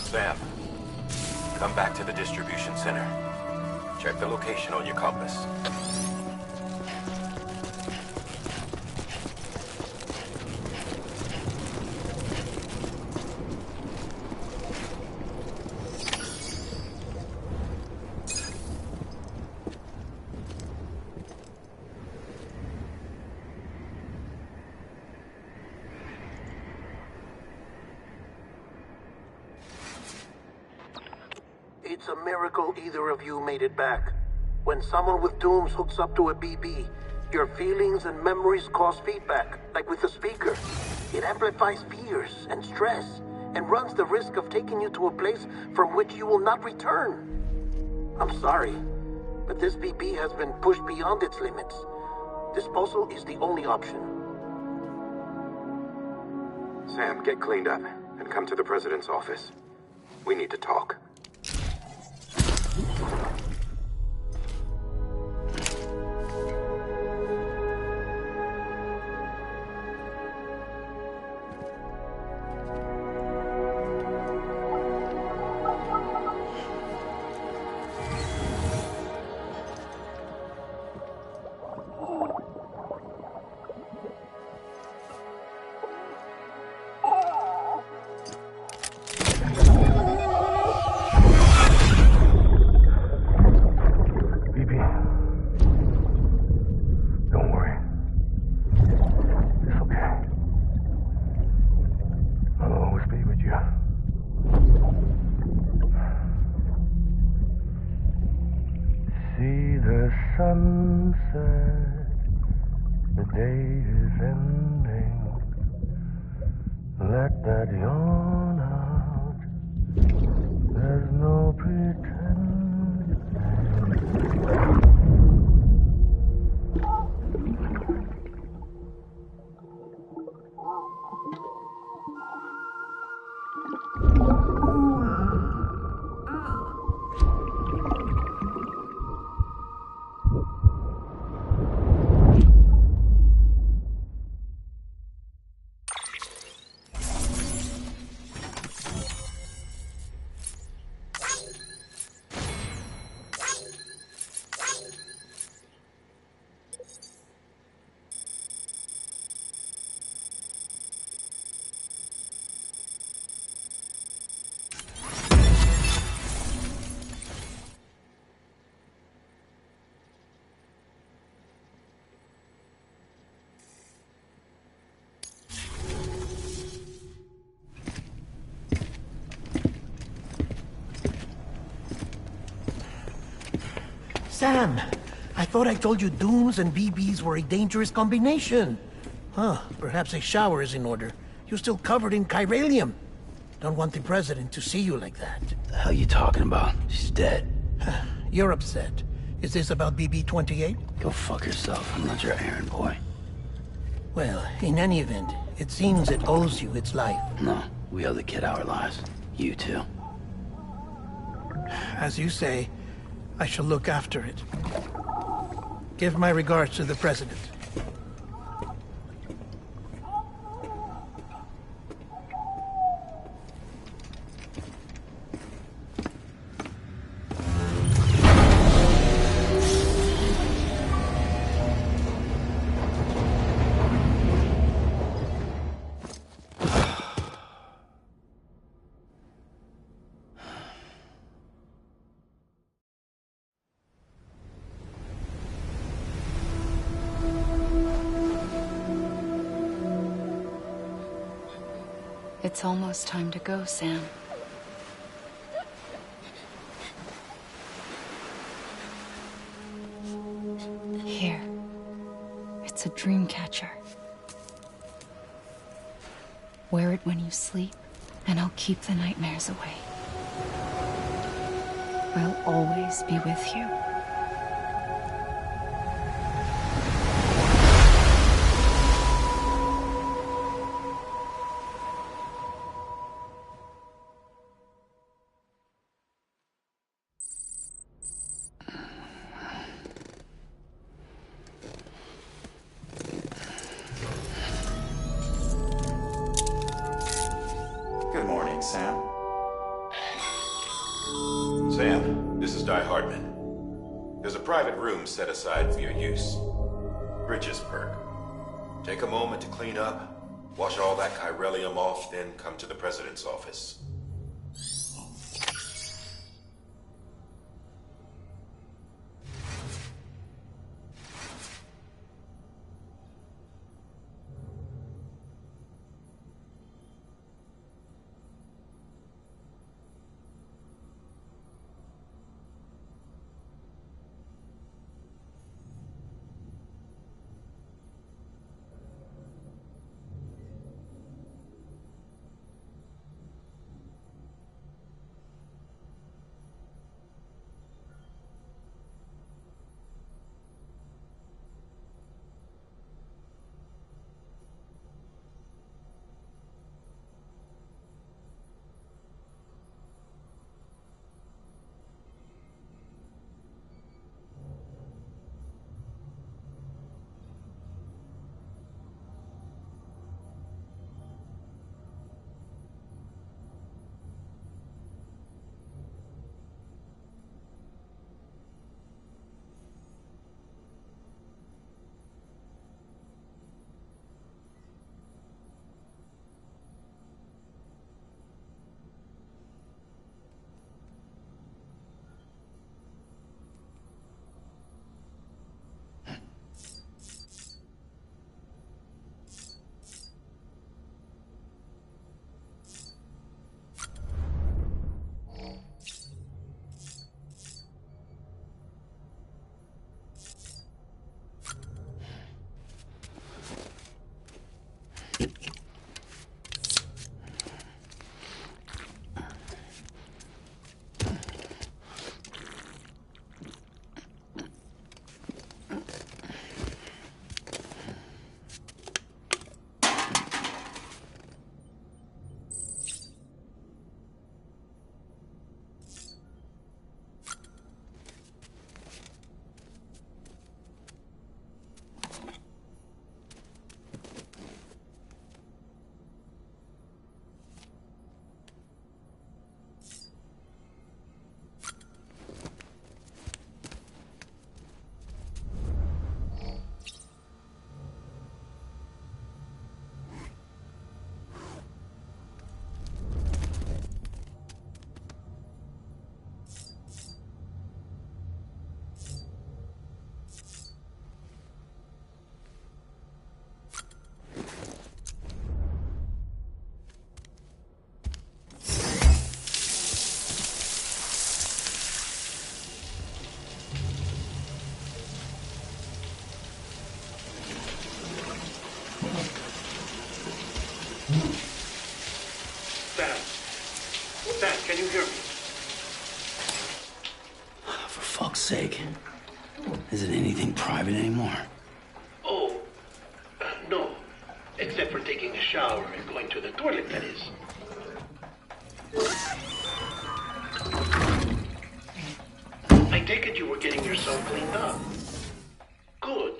Sam, come back to the distribution center. Check the location on your compass. It's a miracle either of you made it back. When someone with dooms hooks up to a BB, your feelings and memories cause feedback, like with the speaker. It amplifies fears and stress, and runs the risk of taking you to a place from which you will not return. I'm sorry, but this BB has been pushed beyond its limits. Disposal is the only option. Sam, get cleaned up and come to the President's office. We need to talk. Sunset, the day is ending. Let that yawn out. There's no pretending. Sam, I thought I told you dooms and BBs were a dangerous combination. Huh, perhaps a shower is in order. You're still covered in chiralium. Don't want the President to see you like that. The hell you talking about? She's dead. You're upset. Is this about BB-28? Go fuck yourself. I'm not your errand boy. Well, in any event, it seems it owes you its life. No, we owe the kid our lives. You too. As you say, I shall look after it. Give my regards to the President. It's almost time to go, Sam. Here. It's a dream catcher. Wear it when you sleep, and I'll keep the nightmares away. I'll always be with you. doing, Sam? Sam, this is Di Hardman. There's a private room set aside for your use. Bridges perk. Take a moment to clean up, wash all that chiralium off, then come to the President's office. Sam, can you hear me? For fuck's sake. Is it anything private anymore? Oh, no. Except for taking a shower and going to the toilet, that is. I take it you were getting yourself cleaned up. Good.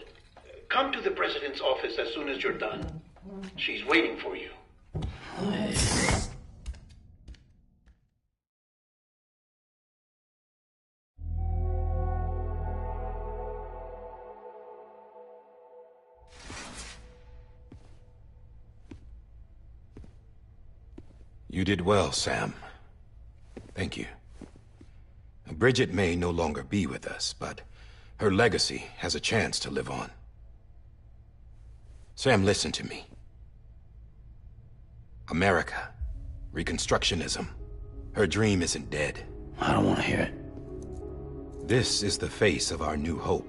Come to the President's office as soon as you're done. She's waiting for you. You did well, Sam. Thank you. Bridget may no longer be with us, but her legacy has a chance to live on. Sam, listen to me. America, Reconstructionism, her dream isn't dead. I don't want to hear it. This is the face of our new hope.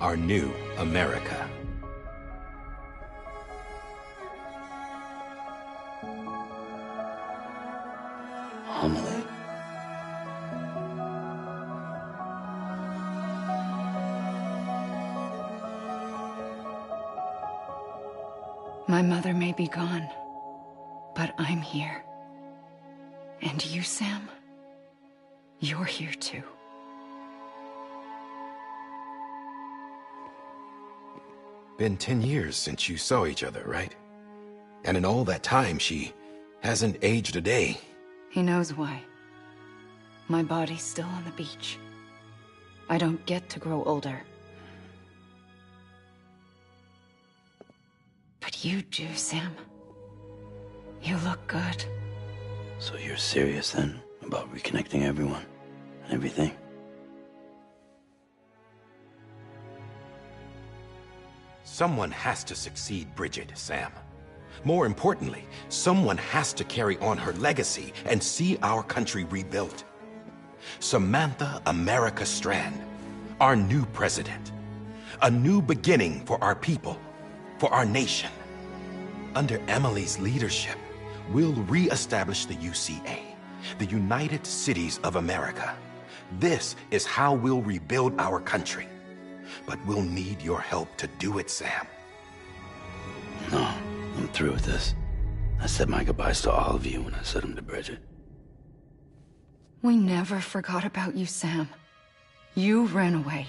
Our new America. Amelie. My mother may be gone, but I'm here. And you, Sam? You're here too. Been 10 years since you saw each other, right? And in all that time, she Hasn't aged a day. He knows why. My body's still on the beach. I don't get to grow older. But you do, Sam. You look good. So you're serious then about reconnecting everyone and everything? Someone has to succeed Bridget, Sam. More importantly, someone has to carry on her legacy and see our country rebuilt. Samantha America Strand, our new president. A new beginning for our people, for our nation. Under Emily's leadership, we'll re-establish the UCA, the United Cities of America. This is how we'll rebuild our country. But we'll need your help to do it, Sam. No, I'm through with this. I said my goodbyes to all of you when I said them to Bridget. We never forgot about you, Sam. You ran away.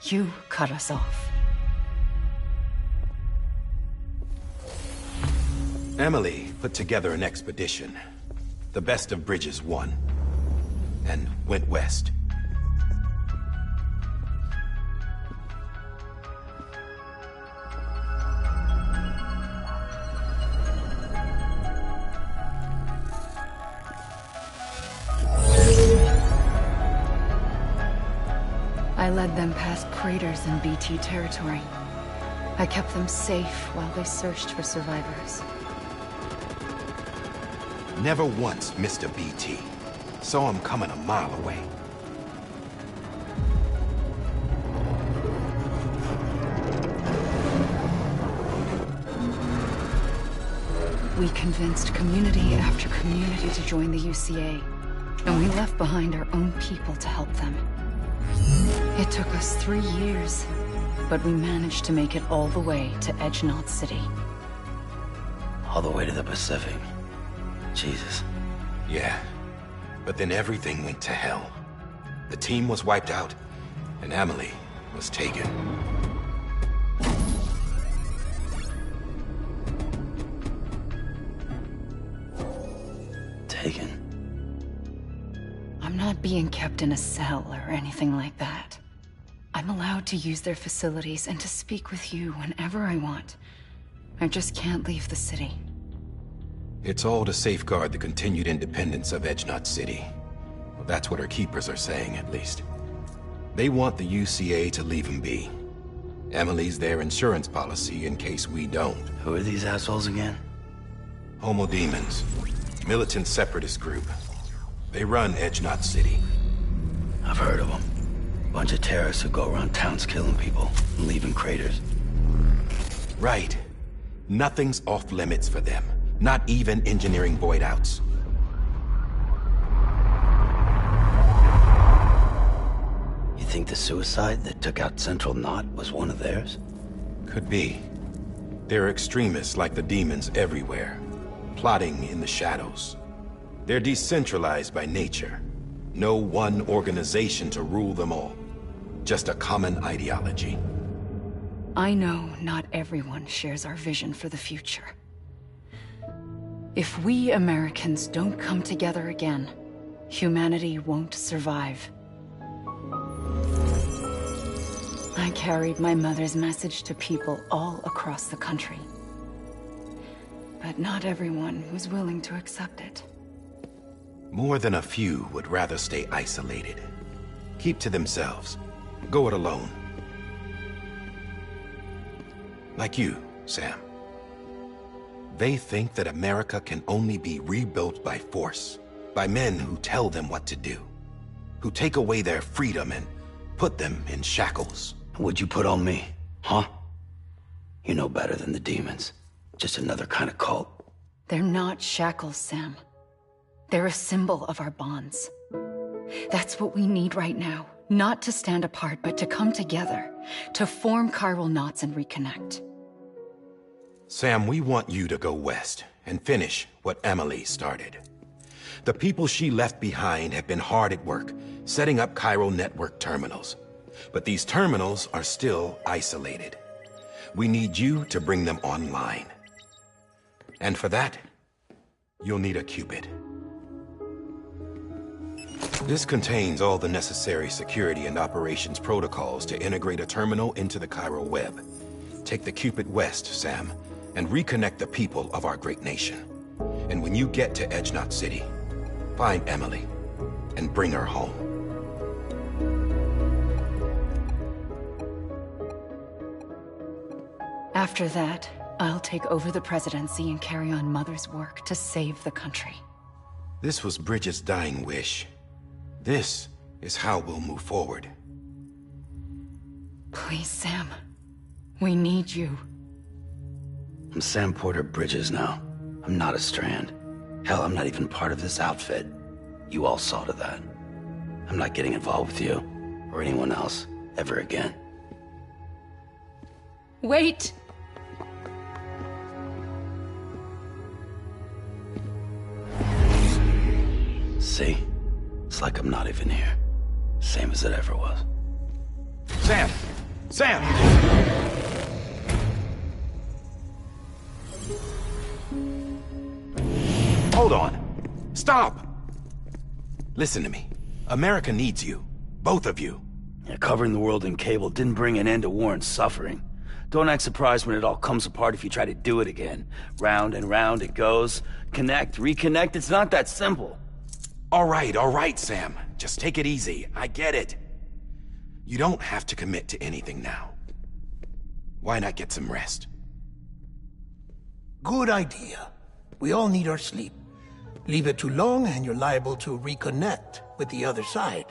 You cut us off. Emily put together an expedition. The best of Bridges won. And went west. I led them past craters in BT territory. I kept them safe while they searched for survivors. Never once missed a BT. Saw him coming a mile away. We convinced community after community to join the UCA, and we left behind our own people to help them. It took us 3 years, but we managed to make it all the way to Edge-Knot City. All the way to the Pacific. Jesus. Yeah, but then everything went to hell. The team was wiped out, and Emily was taken. Taken? I'm not being kept in a cell or anything like that. I'm allowed to use their facilities and to speak with you whenever I want. I just can't leave the city. It's all to safeguard the continued independence of Edge-Knot City. Well, that's what our keepers are saying, at least. They want the UCA to leave him be. Emily's their insurance policy in case we don't. Who are these assholes again? Homo Demons. Militant separatist group. They run Edge-Knot City. I've heard of them. Bunch of terrorists who go around towns killing people and leaving craters. Right. Nothing's off limits for them. Not even engineering void outs. You think the suicide that took out Central Knot was one of theirs? Could be. There are extremists like the demons everywhere, plotting in the shadows. They're decentralized by nature. No one organization to rule them all. Just a common ideology. I know not everyone shares our vision for the future. If we Americans don't come together again, humanity won't survive. I carried my mother's message to people all across the country. But not everyone was willing to accept it. More than a few would rather stay isolated. Keep to themselves. Go it alone. Like you, Sam. They think that America can only be rebuilt by force, by men who tell them what to do, who take away their freedom and put them in shackles. What'd you put on me, huh? You know better than the demons. Just another kind of cult. They're not shackles, Sam. They're a symbol of our bonds. That's what we need right now. Not to stand apart, but to come together. To form chiral knots and reconnect. Sam, we want you to go west and finish what Emily started. The people she left behind have been hard at work, setting up chiral network terminals. But these terminals are still isolated. We need you to bring them online. And for that, You'll need a Cupid. This contains all the necessary security and operations protocols to integrate a terminal into the chiral web. Take the Cupid west, Sam, and reconnect the people of our great nation. And when you get to Edge Knot City, find Emily and bring her home. After that, I'll take over the presidency and carry on Mother's work to save the country. This was Bridget's dying wish. This is how we'll move forward. Please, Sam. We need you. I'm Sam Porter Bridges now. I'm not a Strand. Hell, I'm not even part of this outfit. You all saw to that. I'm not getting involved with you, or anyone else, ever again. Wait! See? It's like I'm not even here. Same as it ever was. Sam! Sam! Hold on. Stop! Listen to me. America needs you. Both of you. Yeah, covering the world in cable didn't bring an end to war and suffering. Don't act surprised when it all comes apart if you try to do it again. Round and round it goes. Connect, reconnect, it's not that simple. All right, Sam. Just take it easy. I get it. You don't have to commit to anything now. Why not get some rest? Good idea. We all need our sleep. Leave it too long and you're liable to reconnect with the other side.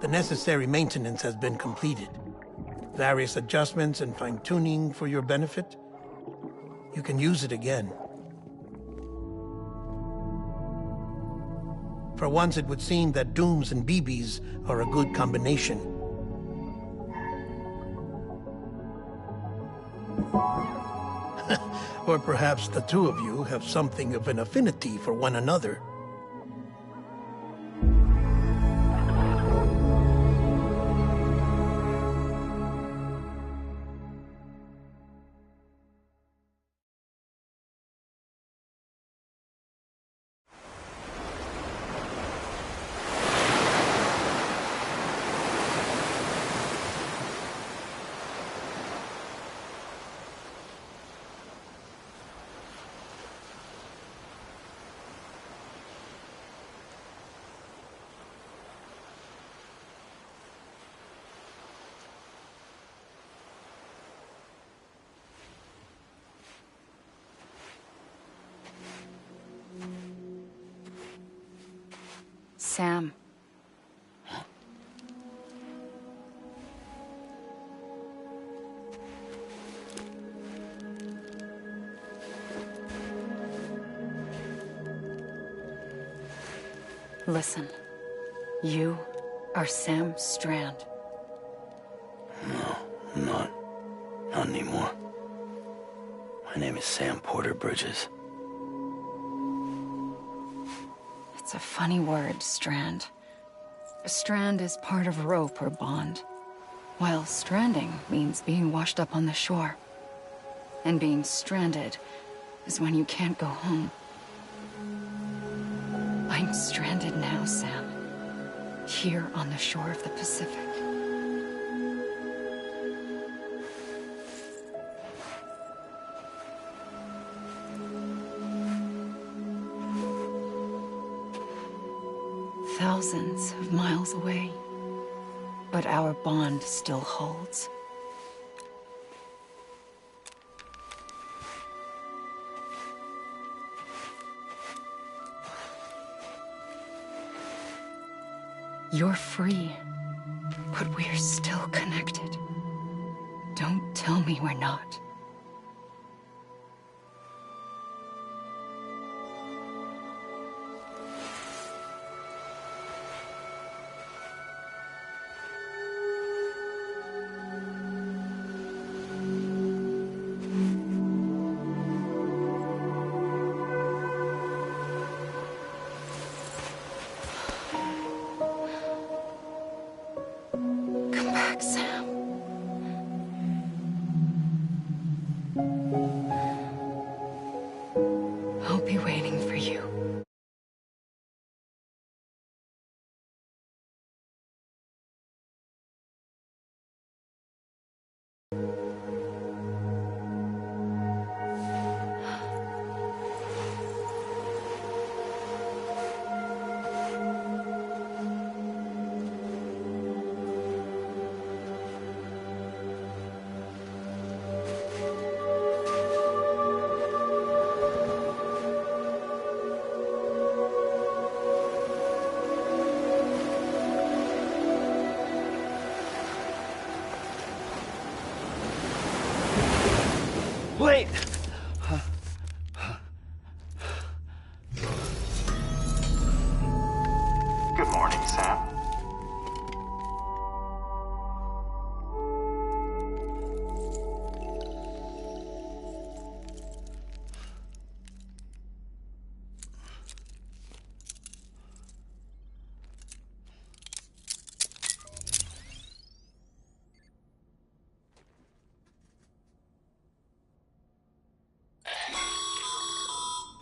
The necessary maintenance has been completed. Various adjustments and fine-tuning for your benefit. You can use it again. For once, it would seem that Dooms and BBs are a good combination. Or perhaps the two of you have something of an affinity for one another. Sam. Listen. You are Sam Strand. No, I'm not. Not anymore. My name is Sam Porter Bridges. It's a funny word, strand. A strand is part of rope or bond, while stranding means being washed up on the shore. And being stranded is when you can't go home. I'm stranded now, Sam. Here on the shore of the Pacific. Thousands of miles away, but our bond still holds. You're free, but we're still connected. Don't tell me we're not.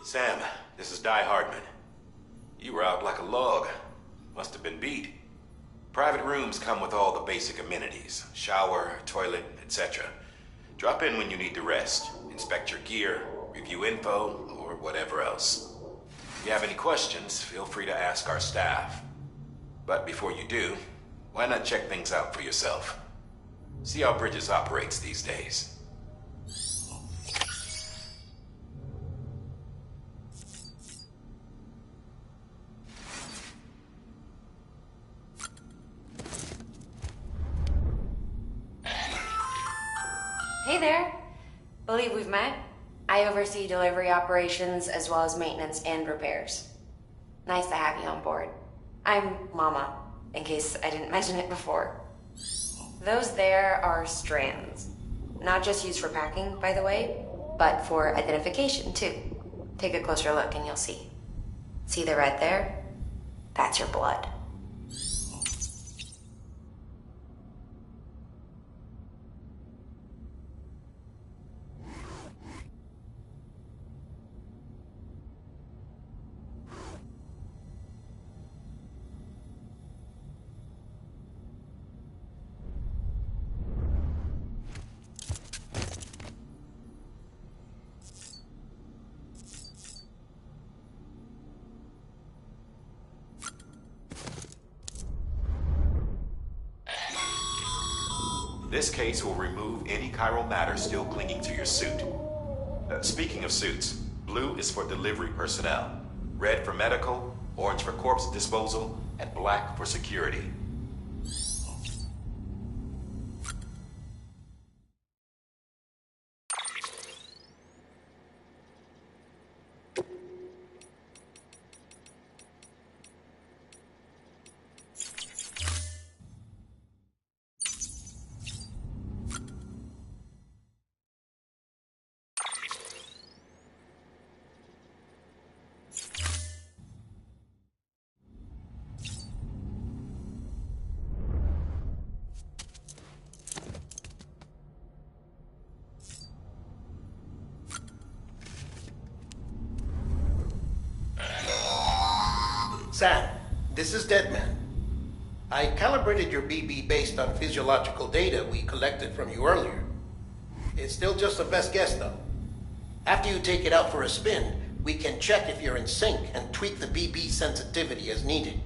Sam, this is Di Hardman. You were out like a log. Must have been beat. Private rooms come with all the basic amenities. Shower, toilet, etc. Drop in when you need to rest. Inspect your gear, review info, or whatever else. If you have any questions, feel free to ask our staff. But before you do, why not check things out for yourself? See how Bridges operates these days. Hey there. Believe we've met. I oversee delivery operations as well as maintenance and repairs. Nice to have you on board. I'm Mama, in case I didn't mention it before. Those there are strands. Not just used for packing, by the way, but for identification too. Take a closer look and you'll see. See the red there? That's your blood. This case will remove any chiral matter still clinging to your suit. Speaking of suits, blue is for delivery personnel, red for medical, orange for corpse disposal, and black for security. Sam, this is Deadman. I calibrated your BB based on physiological data we collected from you earlier. It's still just a best guess, though. After you take it out for a spin, we can check if you're in sync and tweak the BB sensitivity as needed.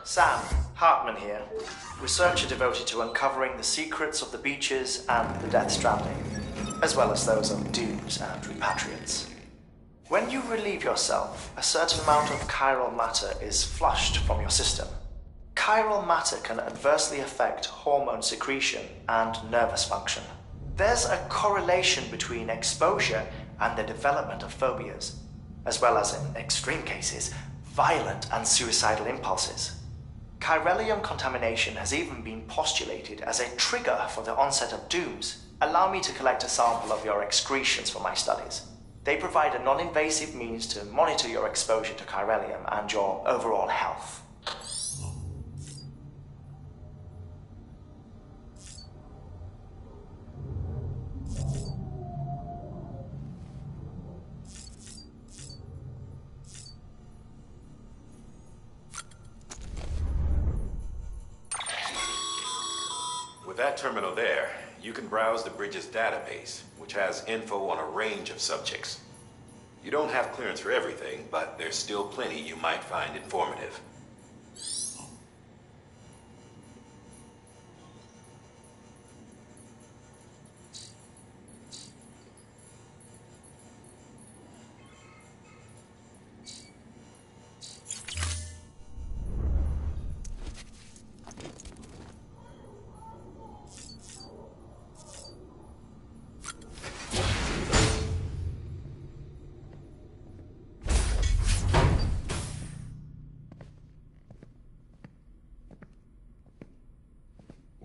Sam, Hartman here, researcher devoted to uncovering the secrets of the beaches and the Death Stranding, as well as those of dooms and repatriates. When you relieve yourself, a certain amount of chiral matter is flushed from your system. Chiral matter can adversely affect hormone secretion and nervous function. There's a correlation between exposure and the development of phobias, as well as, in extreme cases, violent and suicidal impulses. Chiralium contamination has even been postulated as a trigger for the onset of dooms. Allow me to collect a sample of your excretions for my studies. They provide a non-invasive means to monitor your exposure to chiralium and your overall health. With that terminal there, you can browse the Bridges database, which has info on a range of subjects. You don't have clearance for everything, but there's still plenty you might find informative.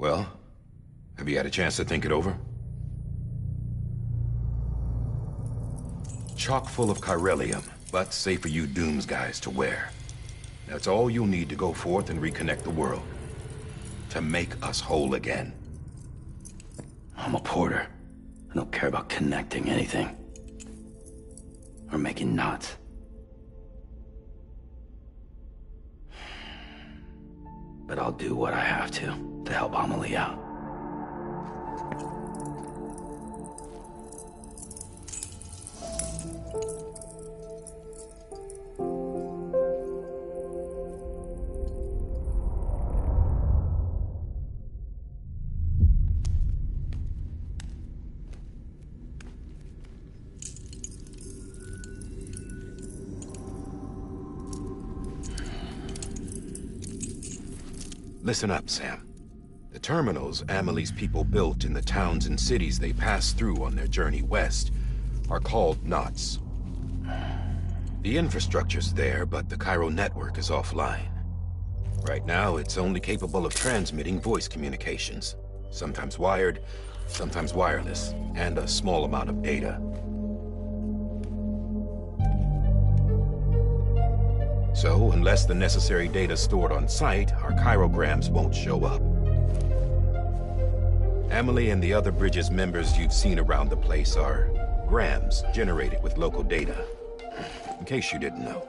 Well, have you had a chance to think it over? Chock full of chiralium, but safe for you Dooms guys to wear. That's all you'll need to go forth and reconnect the world. To make us whole again. I'm a porter. I don't care about connecting anything. Or making knots. But I'll do what I have to help Amelie out. Listen up, Sam. The terminals Amelie's people built in the towns and cities they passed through on their journey west are called knots. The infrastructure's there, but the Cairo network is offline. Right now, it's only capable of transmitting voice communications. Sometimes wired, sometimes wireless, and a small amount of data. So, unless the necessary data stored on site, our chirograms won't show up. Amelie and the other Bridges members you've seen around the place are grams generated with local data. In case you didn't know.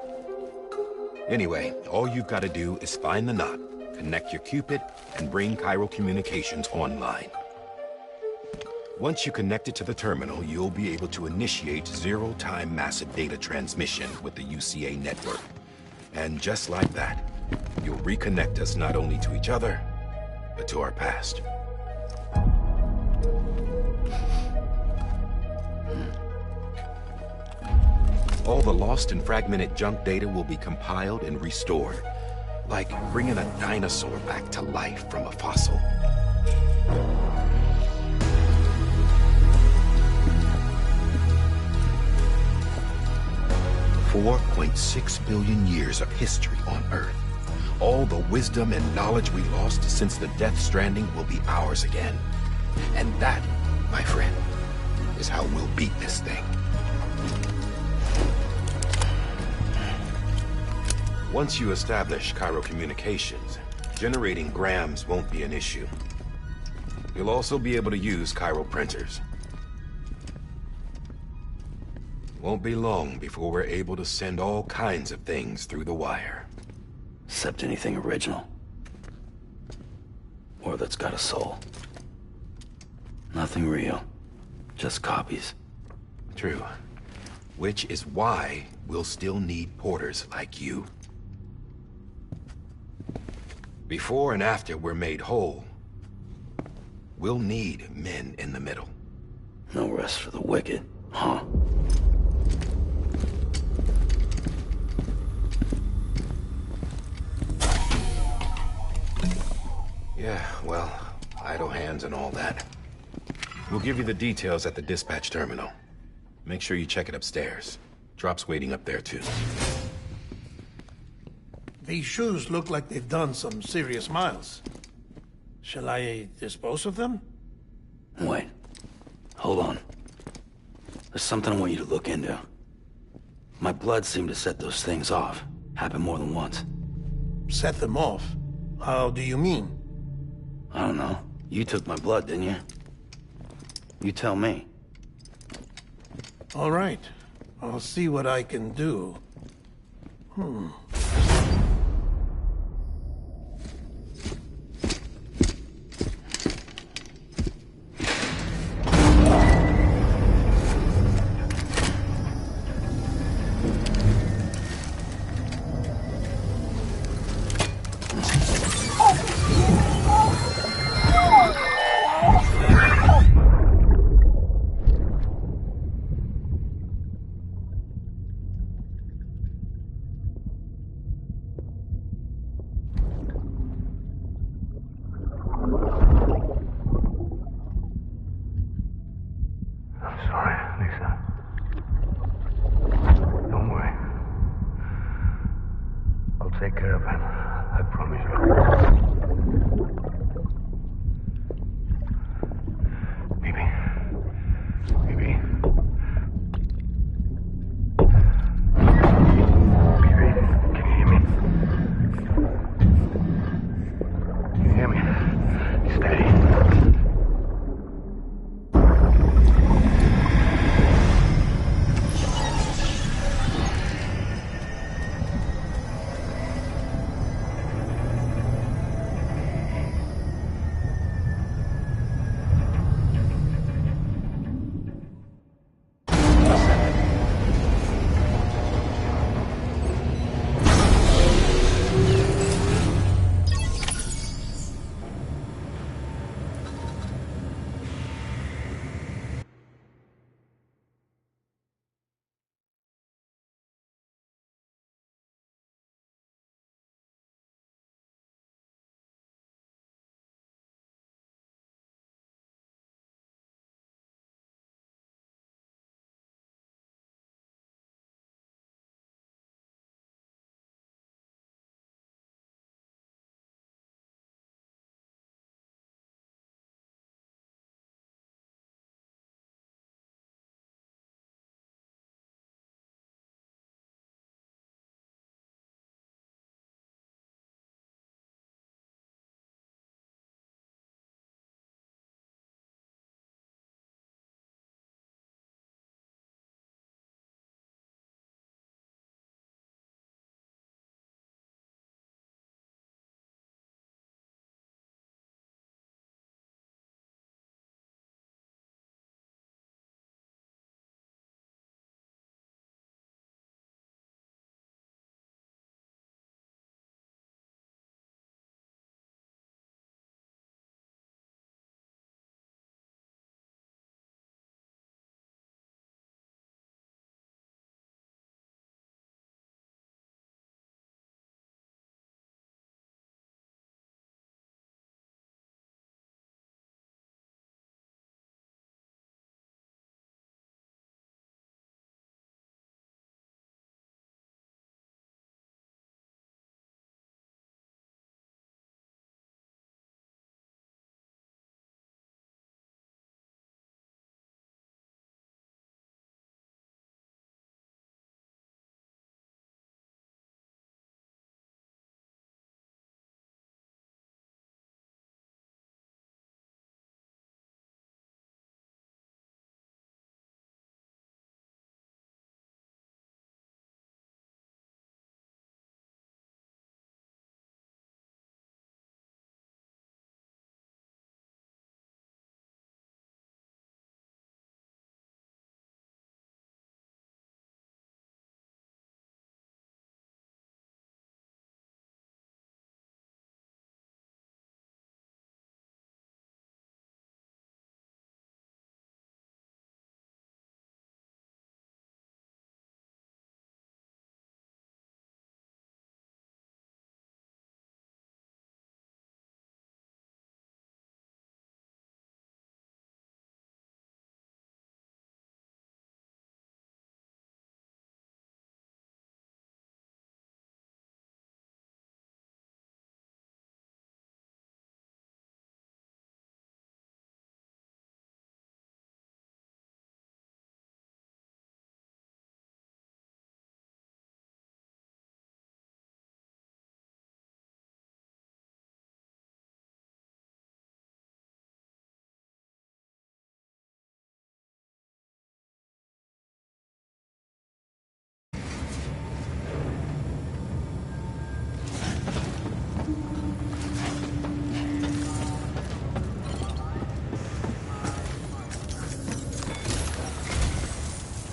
Anyway, all you've got to do is find the knot, connect your Cupid, and bring Cairo communications online. Once you connect it to the terminal, you'll be able to initiate zero-time massive data transmission with the UCA network. And just like that, you'll reconnect us not only to each other, but to our past. All the lost and fragmented junk data will be compiled and restored, like bringing a dinosaur back to life from a fossil. $4.6 billion years of history on Earth. All the wisdom and knowledge we lost since the Death Stranding will be ours again. And that, my friend, is how we'll beat this thing. Once you establish Cairo communications, generating grams won't be an issue. You'll also be able to use Cairo printers. Won't be long before we're able to send all kinds of things through the wire. Except anything original. Or that's got a soul. Nothing real. Just copies. True. Which is why we'll still need porters like you. Before and after we're made whole, we'll need men in the middle. No rest for the wicked, huh? Yeah, well, idle hands and all that. We'll give you the details at the dispatch terminal. Make sure you check it upstairs. Drop's waiting up there, too. These shoes look like they've done some serious miles. Shall I dispose of them? Wait. Hold on. There's something I want you to look into. My blood seemed to set those things off. Happened more than once. Set them off? How do you mean? I don't know. You took my blood, didn't you? You tell me. All right. I'll see what I can do.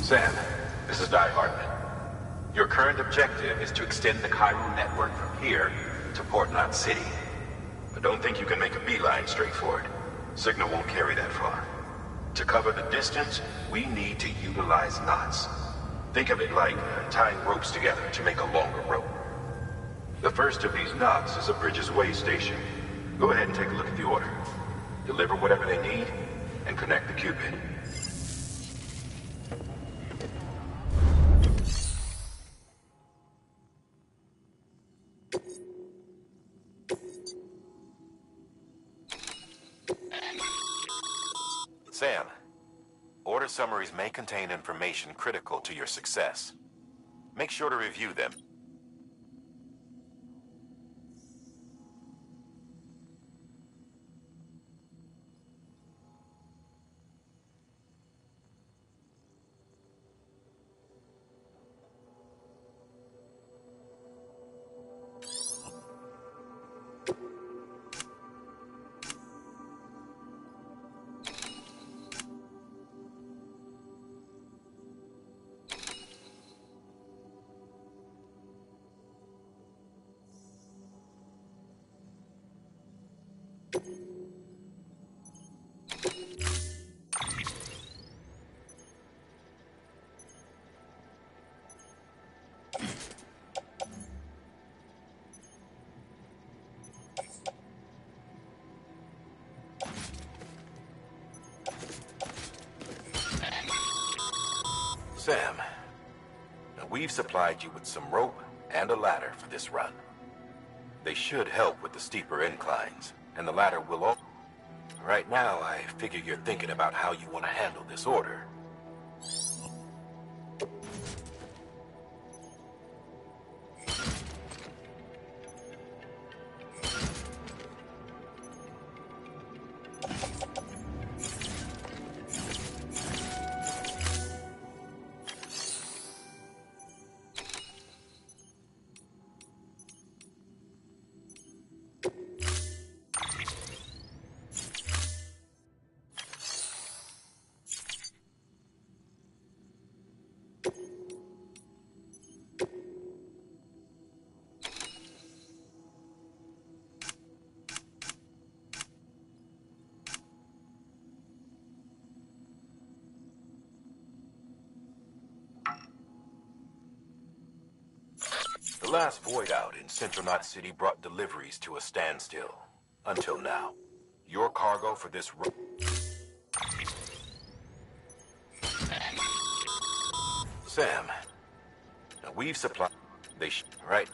Sam, this is Di Hartman. Your current objective is to extend the Chiral network from here to Port Knot City. But don't think you can make a beeline straight for it. Signal won't carry that far. To cover the distance, we need to utilize knots. Think of it like tying ropes together to make a longer rope. The first of these knots is a Bridges way station. Go ahead and take a look at the order. Deliver whatever they need, and connect the Cupid. Sam, order summaries may contain information critical to your success. Make sure to review them. Sam, we've supplied you with some rope and a ladder for this run. They should help with the steeper inclines, and the ladder will all... Right now, I figure you're thinking about how you want to handle this order. The last void out in Central Knot City brought deliveries to a standstill. Until now. Your cargo for this run... Sam, we've supplied... Right?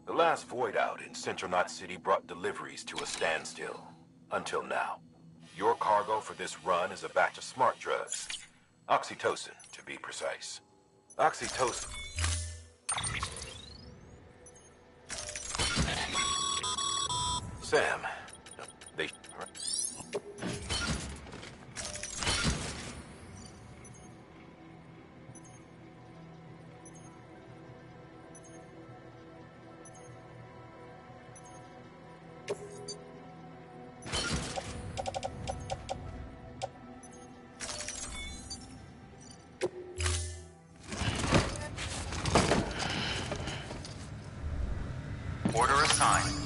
The last void out in Central Knot City brought deliveries to a standstill. Until now. Your cargo for this run is a batch of smart drugs. Oxytocin, to be precise. Oxytocin... Sam, they... Order assigned.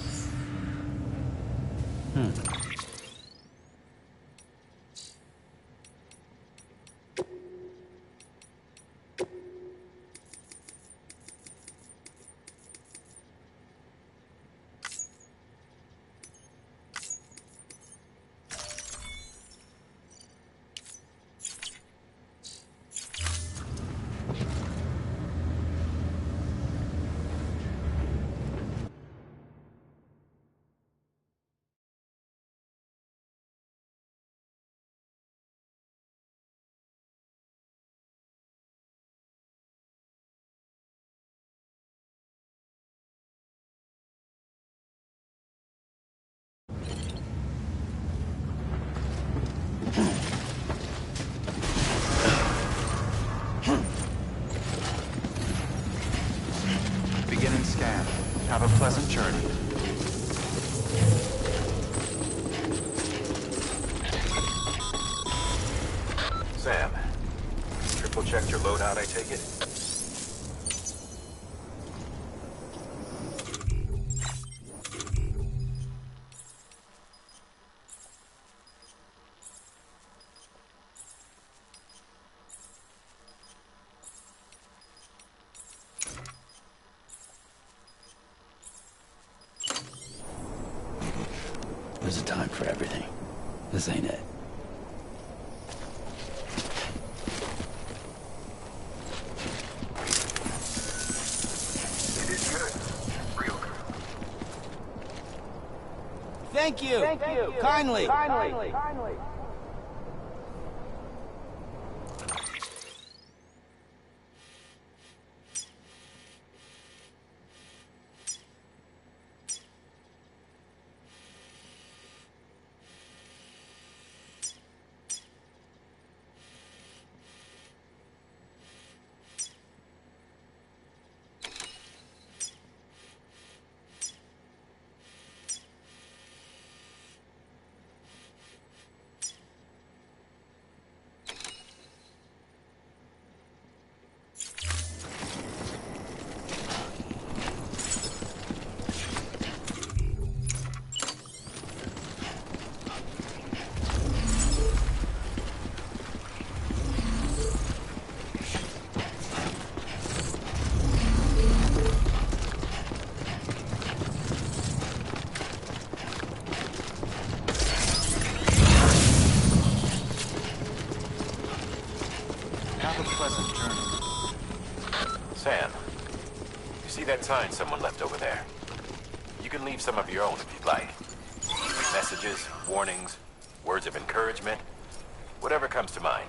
scan. Have a pleasant journey. Sam, triple checked your loadout, I take it? There's a time for everything. This ain't it. Thank you. Kindly. Have a pleasant journey. Sam, you see that sign someone left over there? You can leave some of your own if you'd like. Messages, warnings, words of encouragement, whatever comes to mind.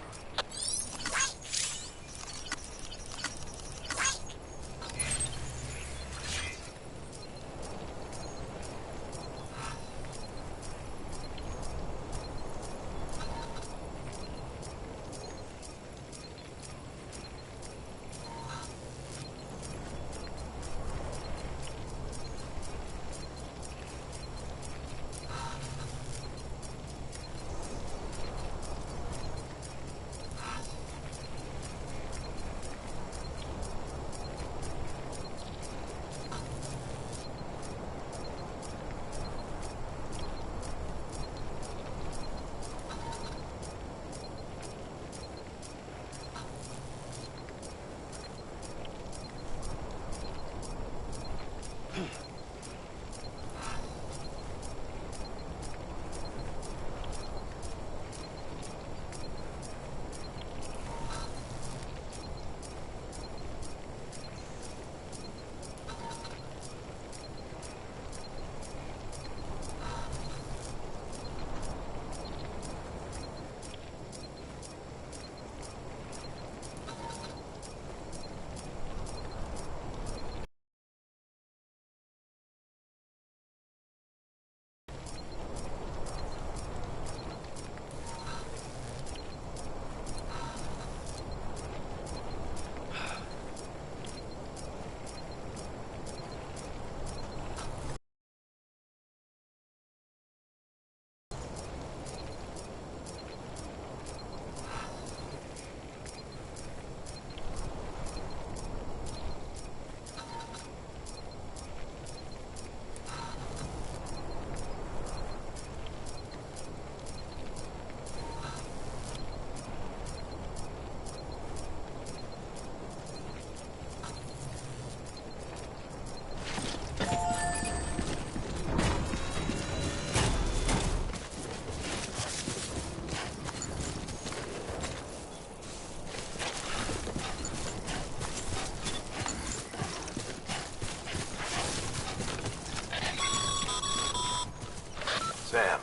Sam,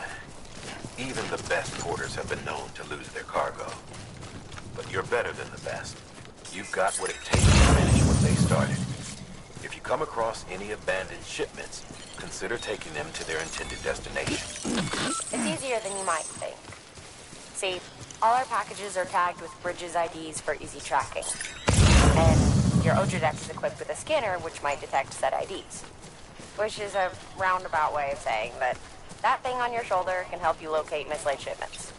even the best porters have been known to lose their cargo. But you're better than the best. You've got what it takes to finish what they started. If you come across any abandoned shipments, consider taking them to their intended destination. It's easier than you might think. See, all our packages are tagged with Bridges IDs for easy tracking. And Your Ojodex is equipped with a scanner which might detect said IDs. Which is a roundabout way of saying that that thing on your shoulder can help you locate mislaid shipments.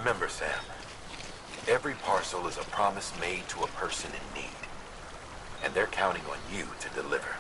Remember, Sam, every parcel is a promise made to a person in need. And they're counting on you to deliver.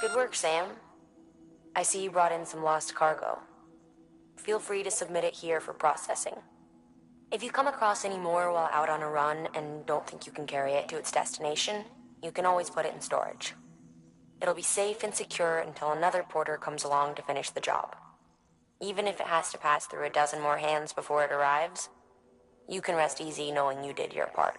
Good work, Sam. I see you brought in some lost cargo. Feel free to submit it here for processing. If you come across any more while out on a run and don't think you can carry it to its destination, you can always put it in storage. It'll be safe and secure until another porter comes along to finish the job. Even if it has to pass through a dozen more hands before it arrives, you can rest easy knowing you did your part.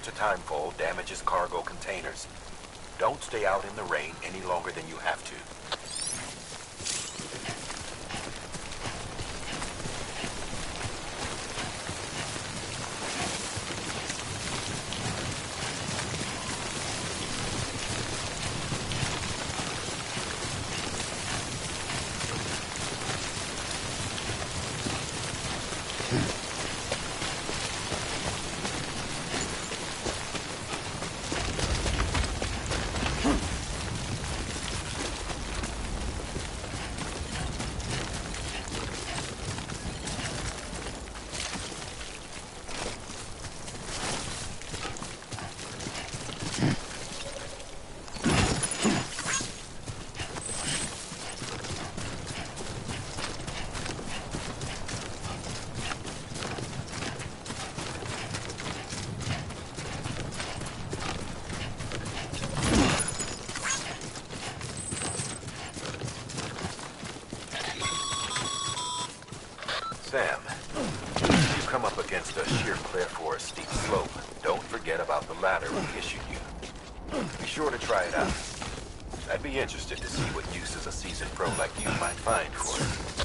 to timefall damages cargo containers. Don't stay out in the rain any longer than you have to. Sam, if you come up against a sheer cliff or a steep slope, don't forget about the ladder we issued you. Be sure to try it out. I'd be interested to see what uses a seasoned pro like you might find for it.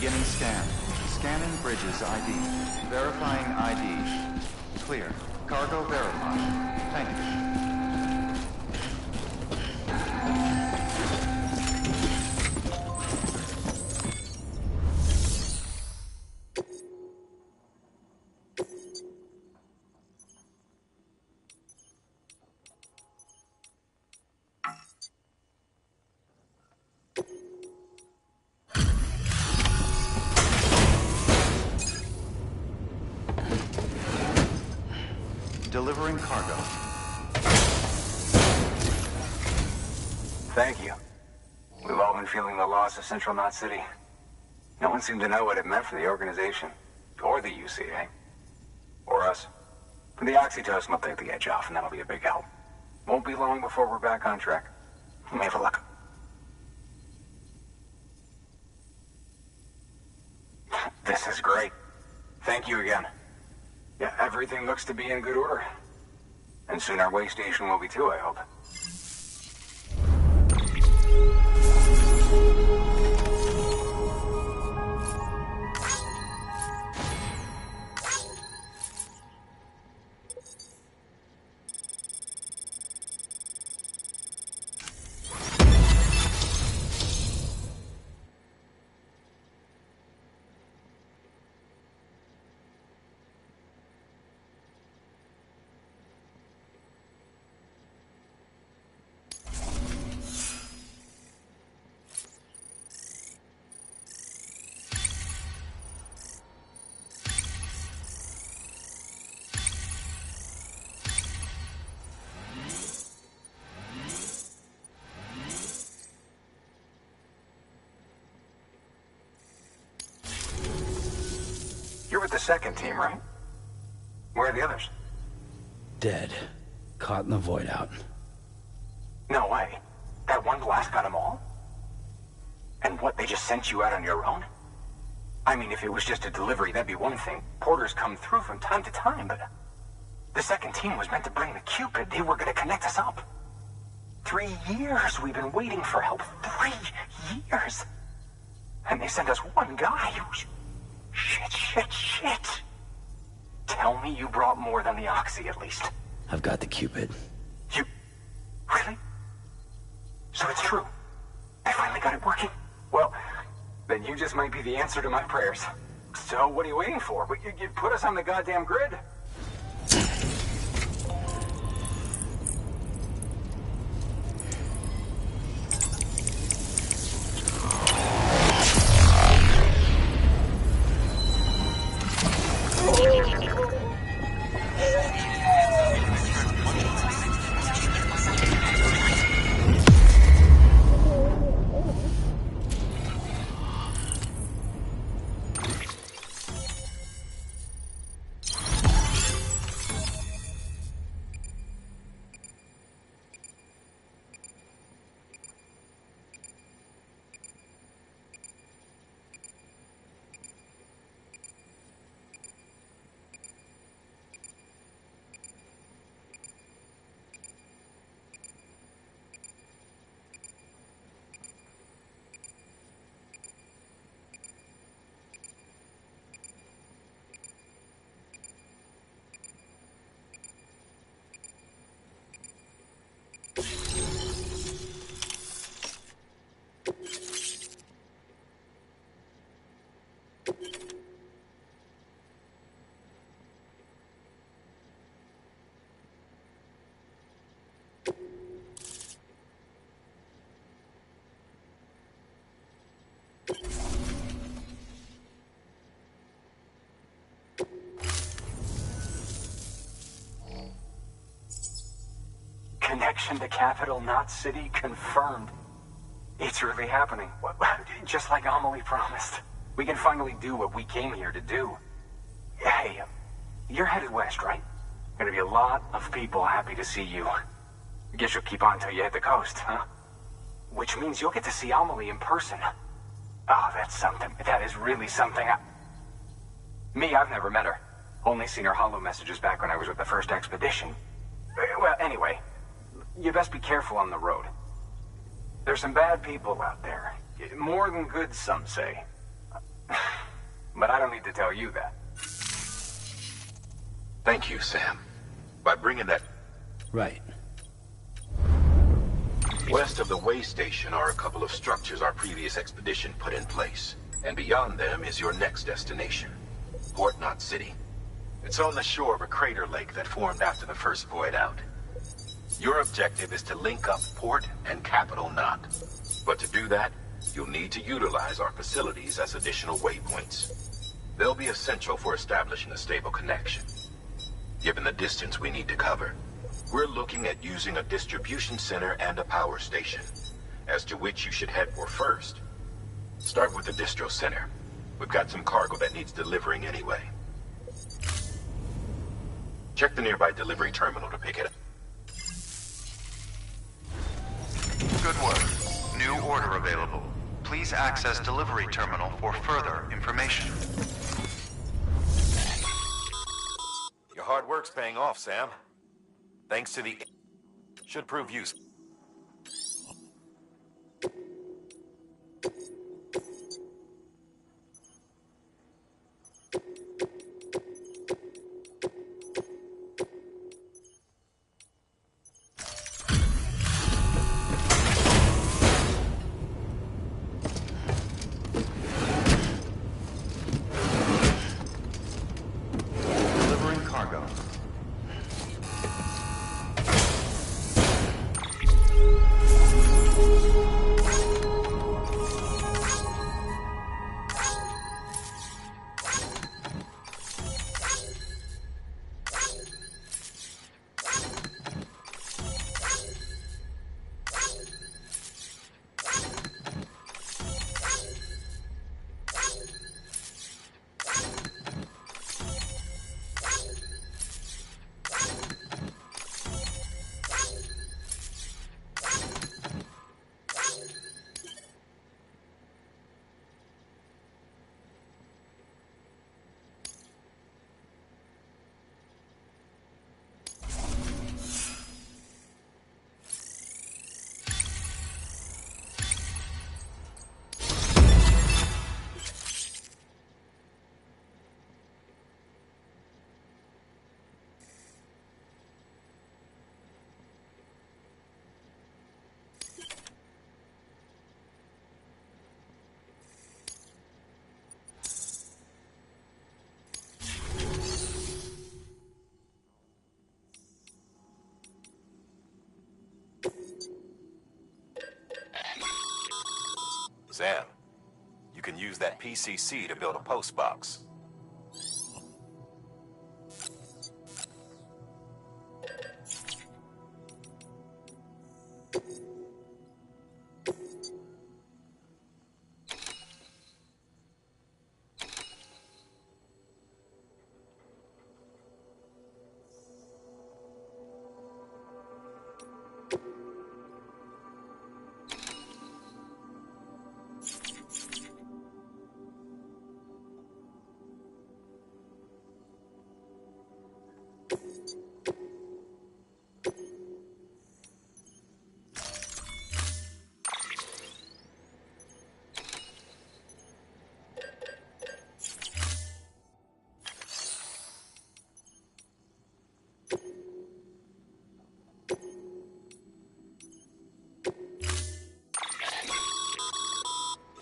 Beginning scan. Scanning bridges ID. Verifying ID. Clear. Cargo verified. Thank you. Delivering cargo. Thank you. We've all been feeling the loss of Central Knot City. No one seemed to know what it meant for the organization, or the UCA, or us. For the oxytocin will take the edge off, and that'll be a big help. Won't be long before we're back on track. You may have a look. This is great. Thank you again. Yeah, everything looks to be in good order. And soon our way station will be too, I hope. You're with the second team, right? Where are the others? Dead. Caught in the void out. No way. That one blast got them all? And what, they just sent you out on your own? I mean, if it was just a delivery, that'd be one thing. Porters come through from time to time, but... The second team was meant to bring the Cupid. They were gonna connect us up. 3 years we've been waiting for help. 3 years! And they sent us one guy who's... Shit. Tell me you brought more than the Oxy, at least. I've got the Cupid. You... Really? So it's true. I finally got it working. Well, then you just might be the answer to my prayers. So what are you waiting for? You put us on the goddamn grid. Connection to Capital Knot City confirmed. It's really happening. Just like Amelie promised. We can finally do what we came here to do. Hey, you're headed west, right? Gonna be a lot of people happy to see you. Guess you'll keep on till you hit the coast, huh? Which means you'll get to see Amelie in person. Oh, that's something. That is really something. Me, I've never met her. Only seen her holo messages back when I was with the first expedition. Well, anyway, you best be careful on the road. There's some bad people out there. More than good, some say. But I don't need to tell you that. Thank you, Sam. By bringing that... Right. West of the way station are a couple of structures our previous expedition put in place. And beyond them is your next destination, Port Knot City. It's on the shore of a crater lake that formed after the first void out. Your objective is to link up Port and Capital Knot. But to do that, you'll need to utilize our facilities as additional waypoints. They'll be essential for establishing a stable connection. Given the distance we need to cover, we're looking at using a distribution center and a power station, as to which you should head for first. Start with the distro center. We've got some cargo that needs delivering anyway. Check the nearby delivery terminal to pick it up. Good work. New order available. Please access delivery terminal for further information. Your hard work's paying off, Sam. Thanks to the... should prove useful. Delivering cargo. Sam, you can use that PCC to build a post box.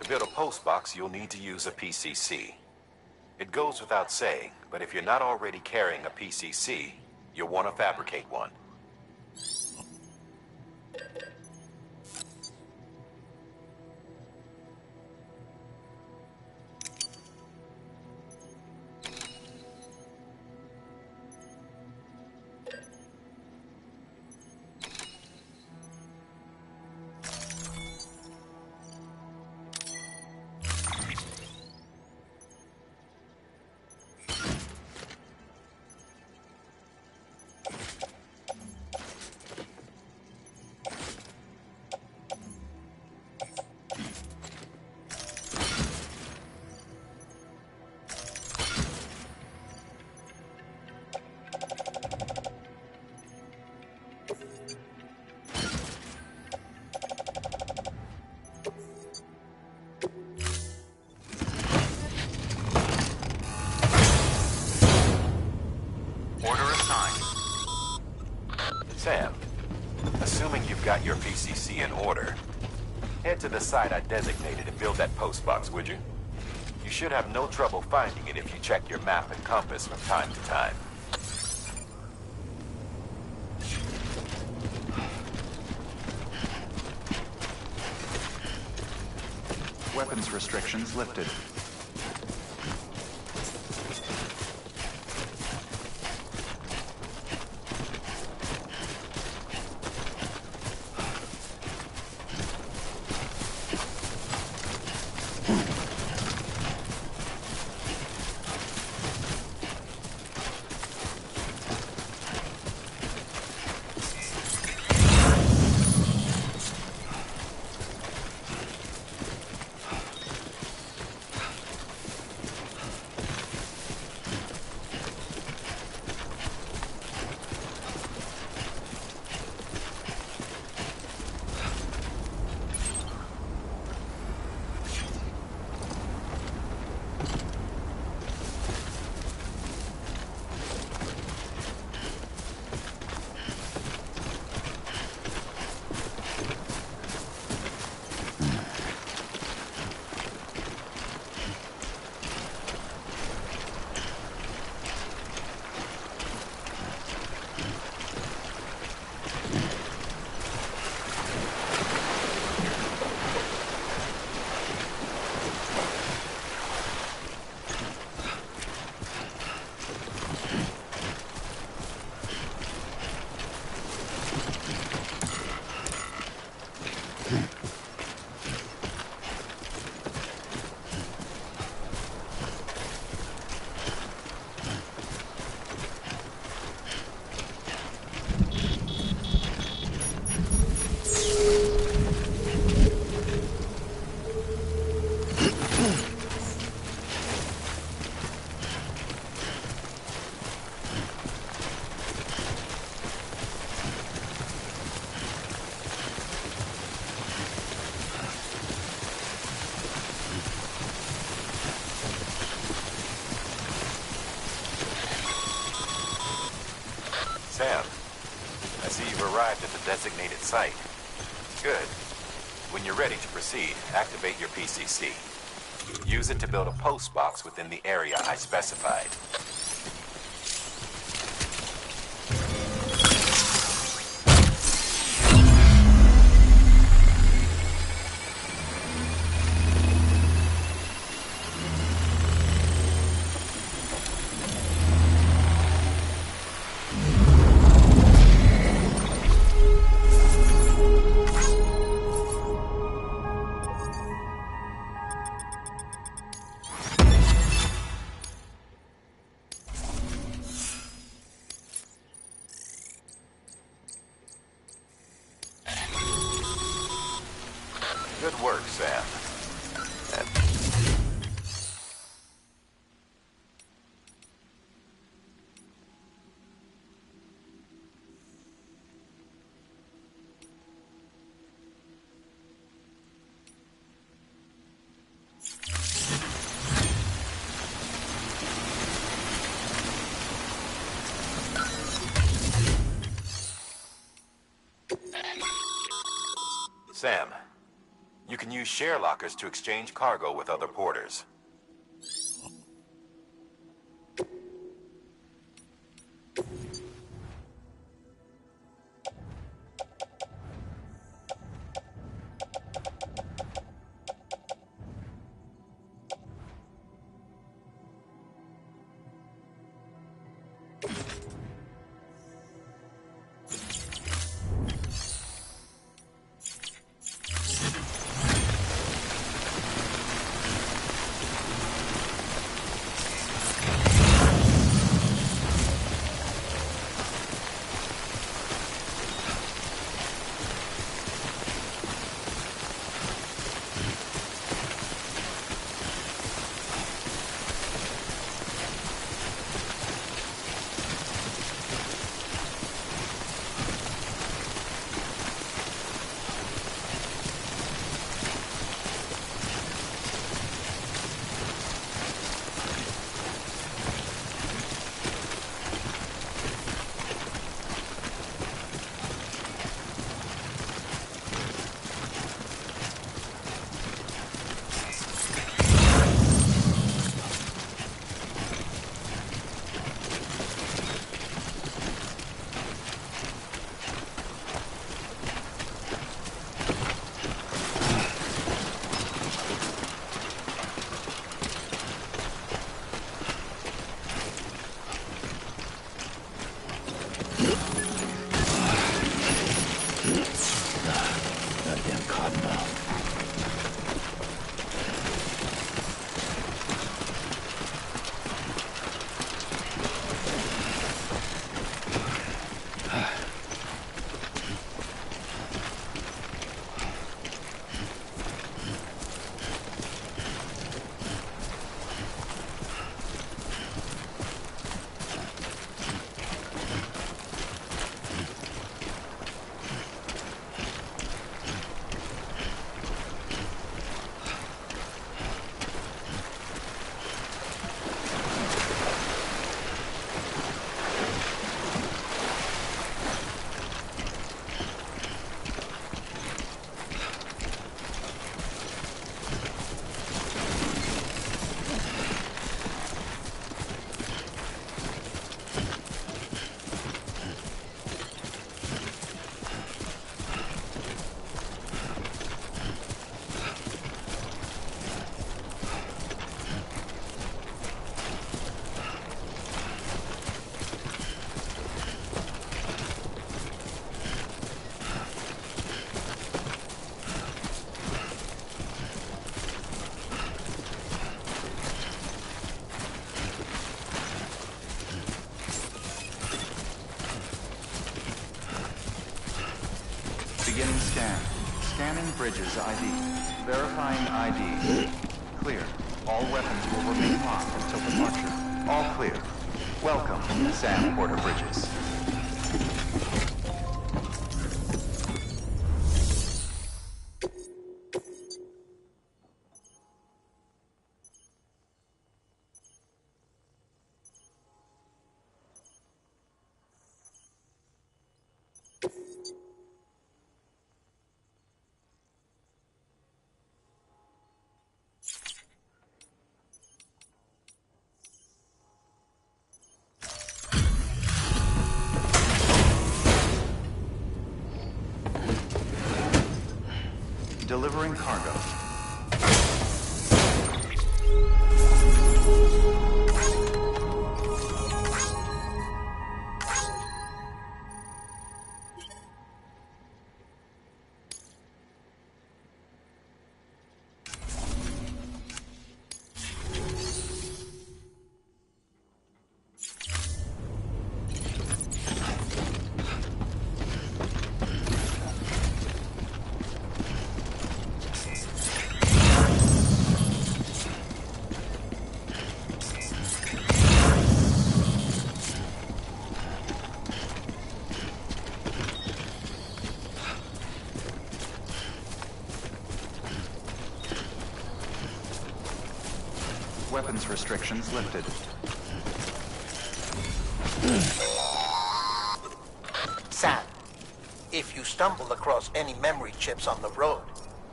To build a post box, you'll need to use a PCC. It goes without saying, but if you're not already carrying a PCC, you'll want to fabricate one. got your PCC in order, head to the site I designated and build that postbox, would you? You should have no trouble finding it if you check your map and compass from time to time. Weapons restrictions lifted. Sam, I see you've arrived at the designated site. Good. When you're ready to proceed, activate your PCC. Use it to build a post box within the area I specified. Good work, Sam. Sam, you can use share lockers to exchange cargo with other porters. Being scanned. Scanning bridges ID. Verifying ID. Clear. All weapons will remain locked until departure. All clear. Welcome, Sam Porter Bridges. Delivering cargo. Weapons restrictions lifted. Sam, if you stumble across any memory chips on the road,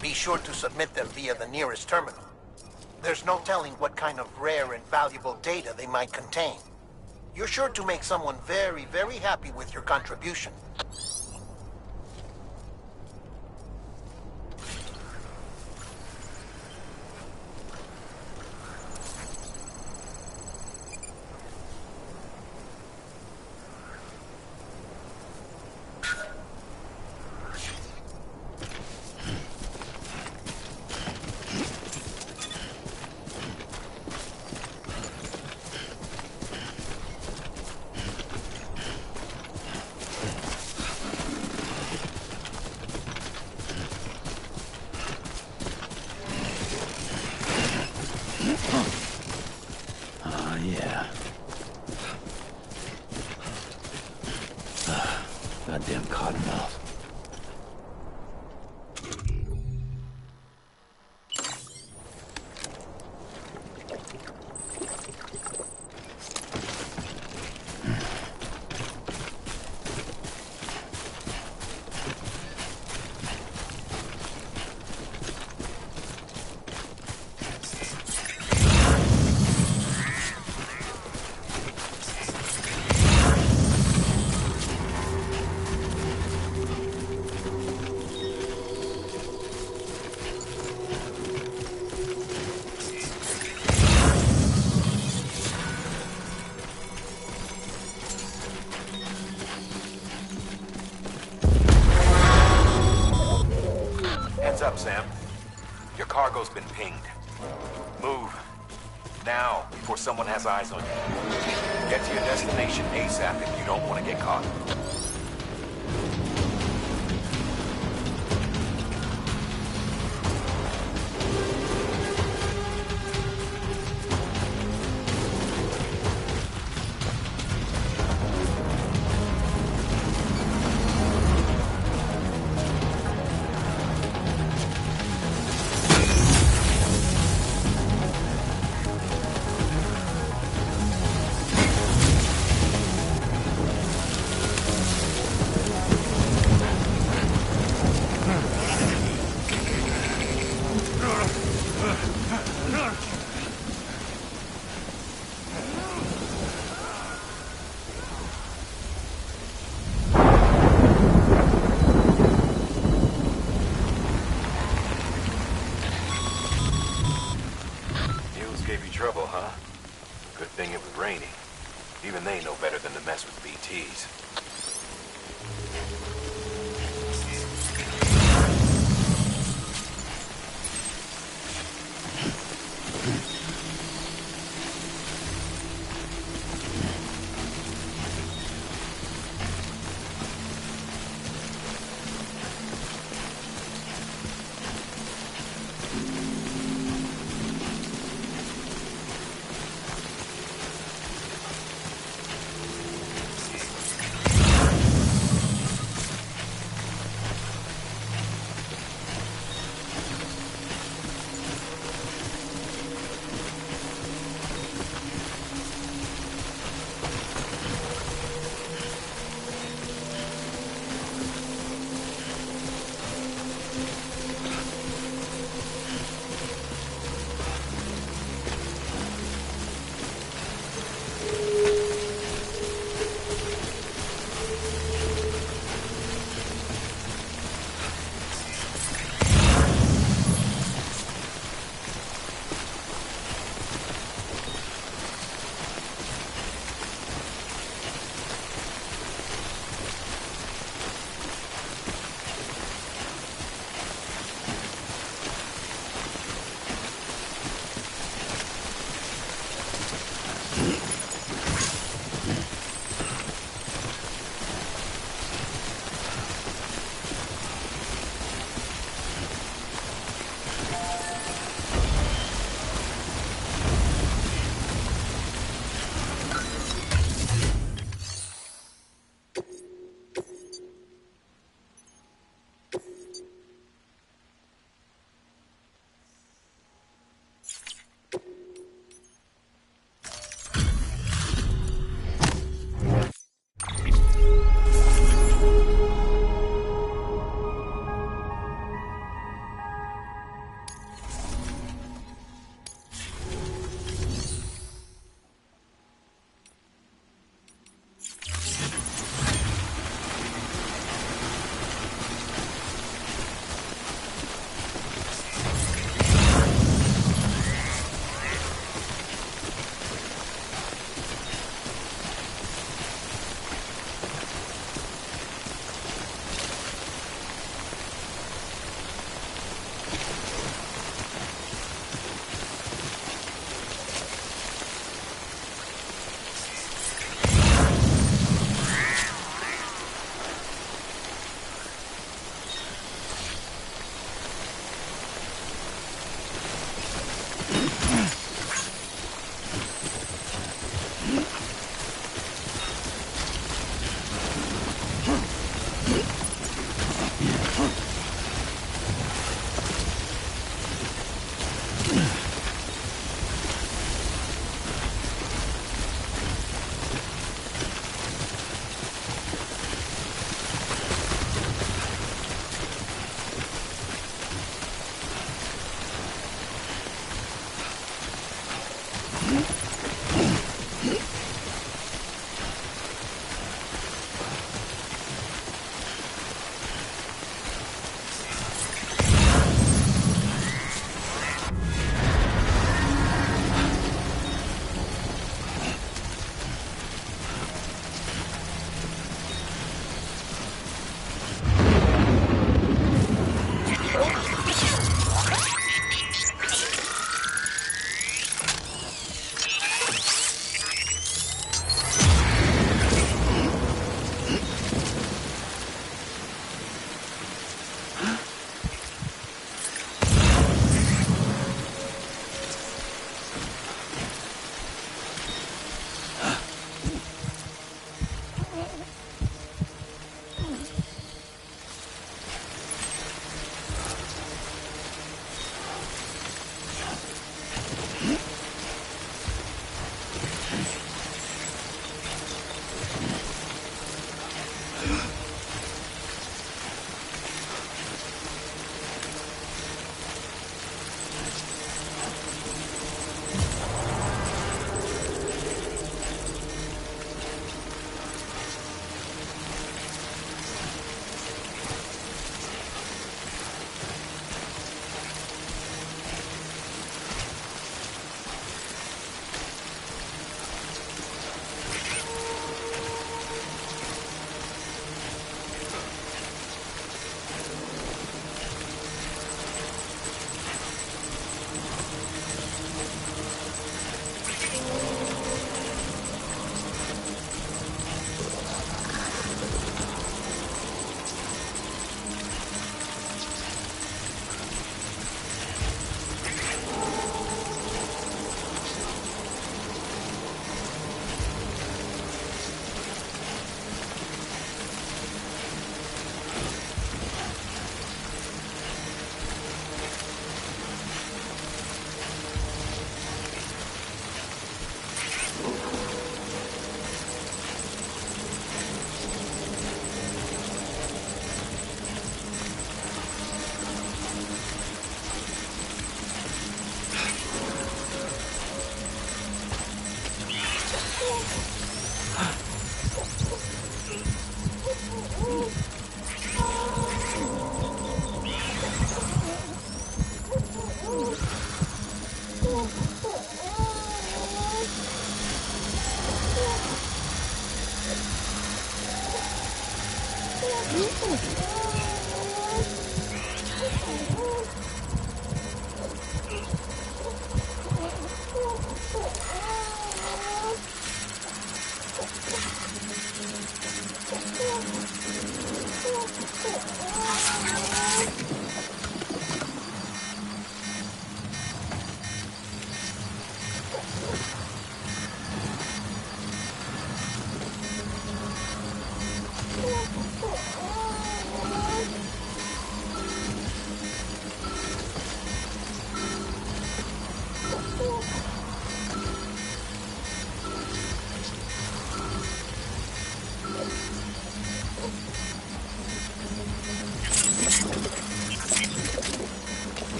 be sure to submit them via the nearest terminal. There's no telling what kind of rare and valuable data they might contain. You're sure to make someone very, very happy with your contribution. Yeah. Goddamn cottonmouth. Heads up, Sam. Your cargo's been pinged. Move. Now, before someone has eyes on you. Get to your destination ASAP if you don't want to get caught. Gave you trouble, huh? Good thing it was raining. Even they know better than to mess with BTs.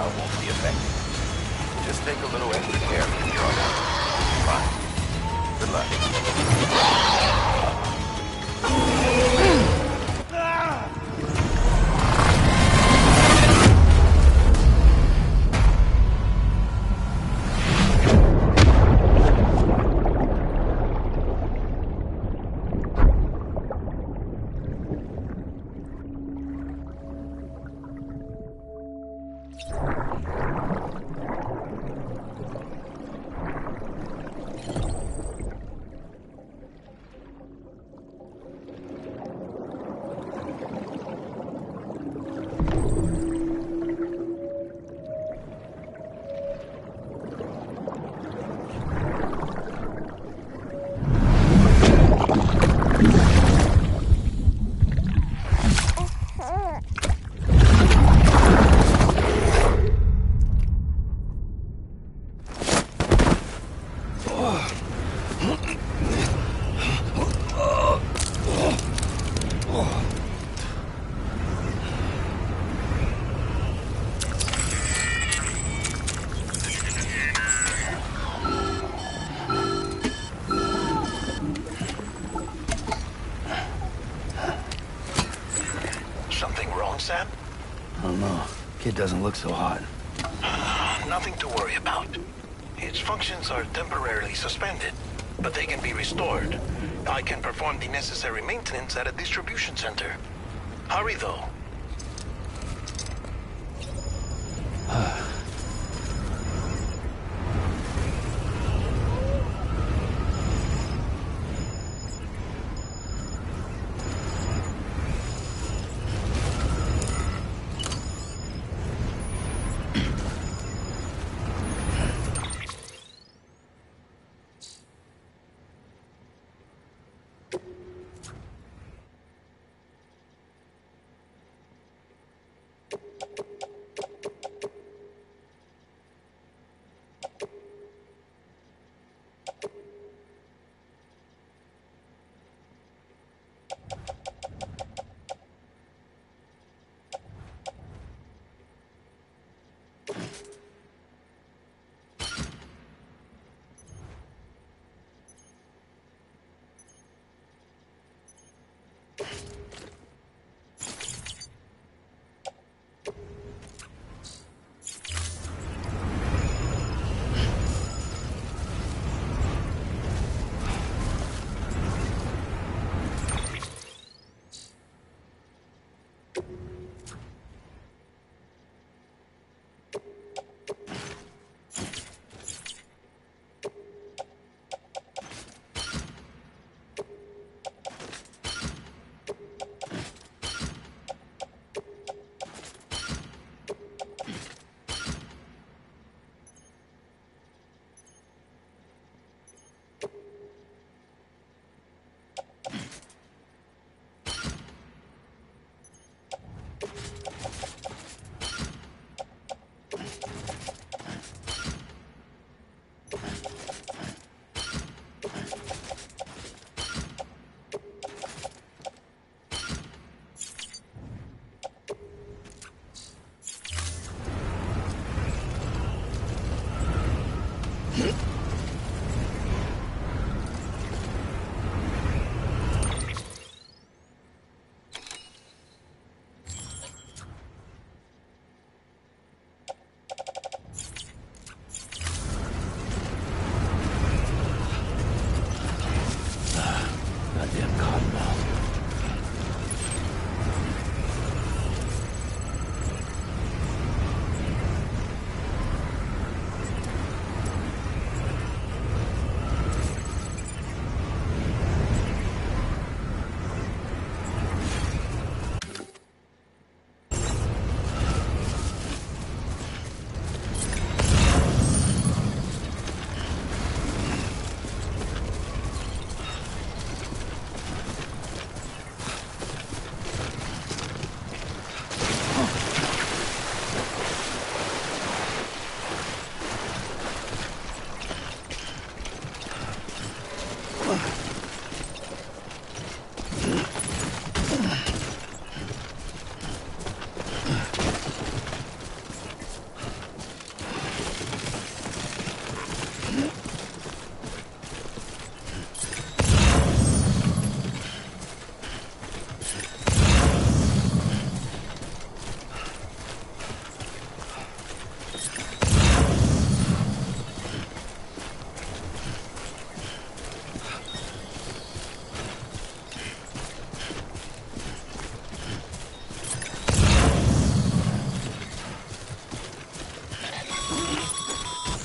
crowd won't be affected. Just take a little extra care from your own. Fine. Good luck. Sam? I don't know. Kid doesn't look so hot. Nothing to worry about. Its functions are temporarily suspended, but they can be restored. I can perform the necessary maintenance at a distribution center. Hurry, though.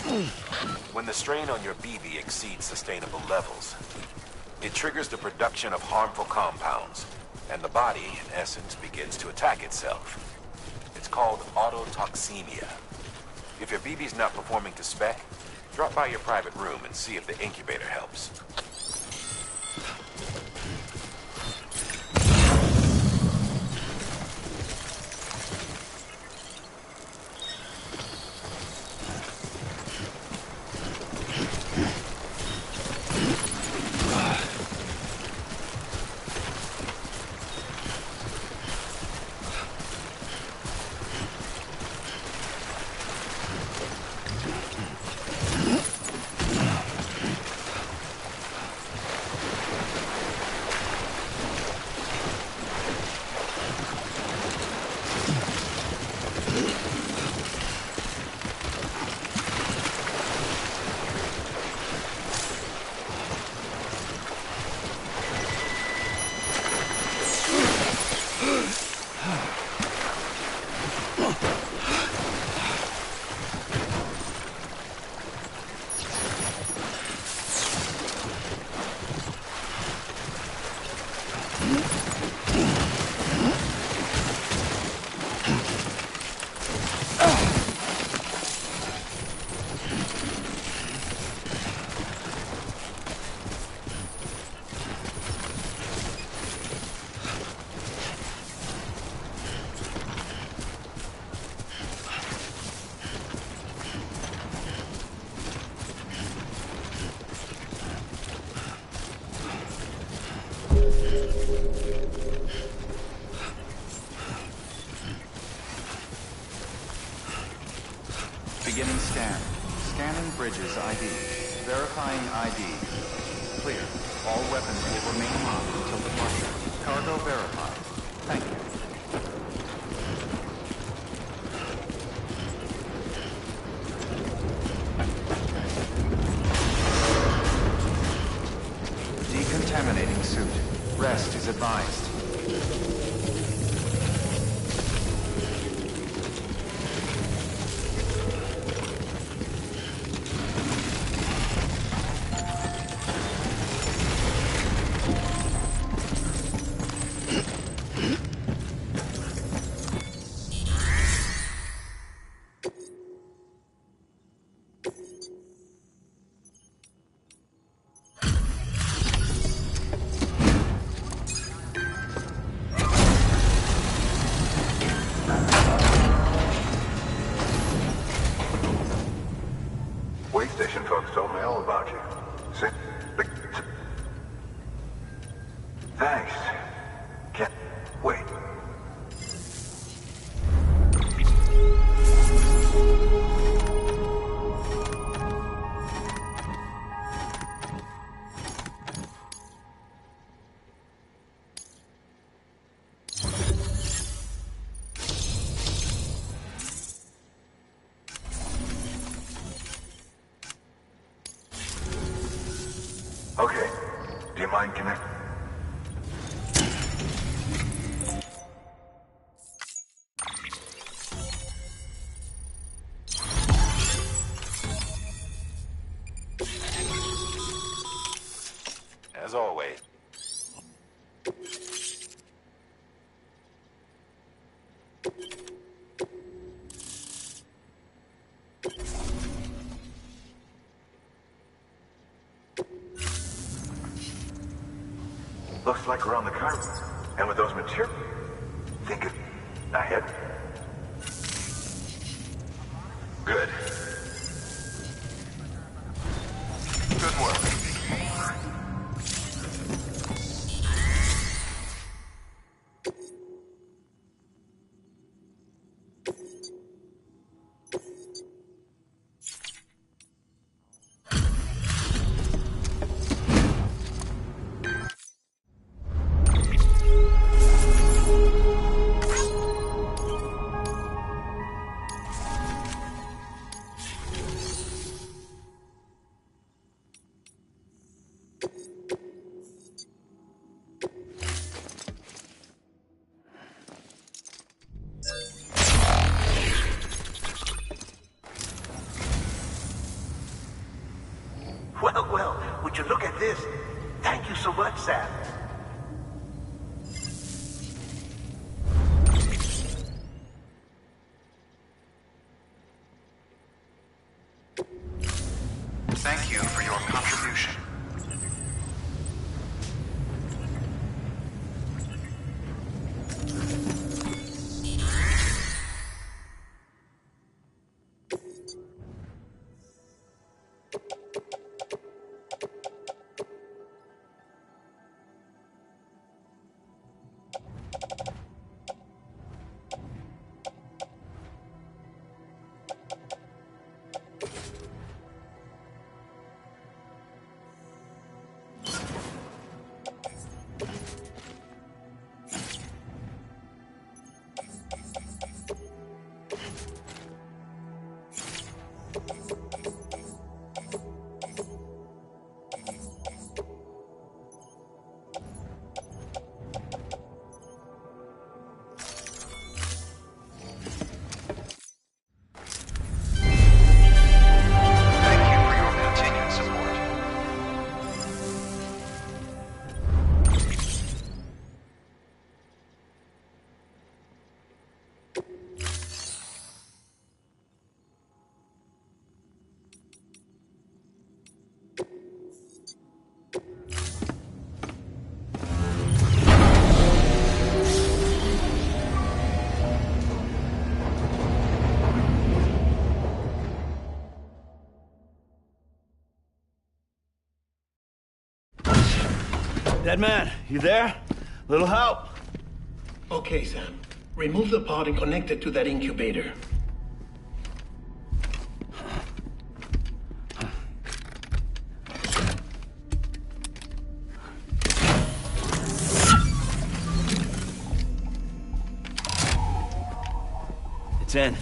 When the strain on your BB exceeds sustainable levels, it triggers the production of harmful compounds, and the body, in essence, begins to attack itself. It's called autotoxemia. If your BB's not performing to spec, drop by your private room and see if the incubator helps. Beginning scan. Scanning bridges ID. Verifying ID. Clear. All weapons will remain locked until departure. Cargo verified. Thank you. Decontaminating suit. Rest is advised. Wait station folks told me all about you. Thanks. Can't wait. Okay. Do you mind connecting? As always. Looks like we're on the carpet. And with those materials, think of ahead. Good. Good work. Well, would you look at this? Thank you so much, Sam. Thank you for your contribution. Dead man, you there? Little help? Okay, Sam. Remove the pod and connect it to that incubator. It's in.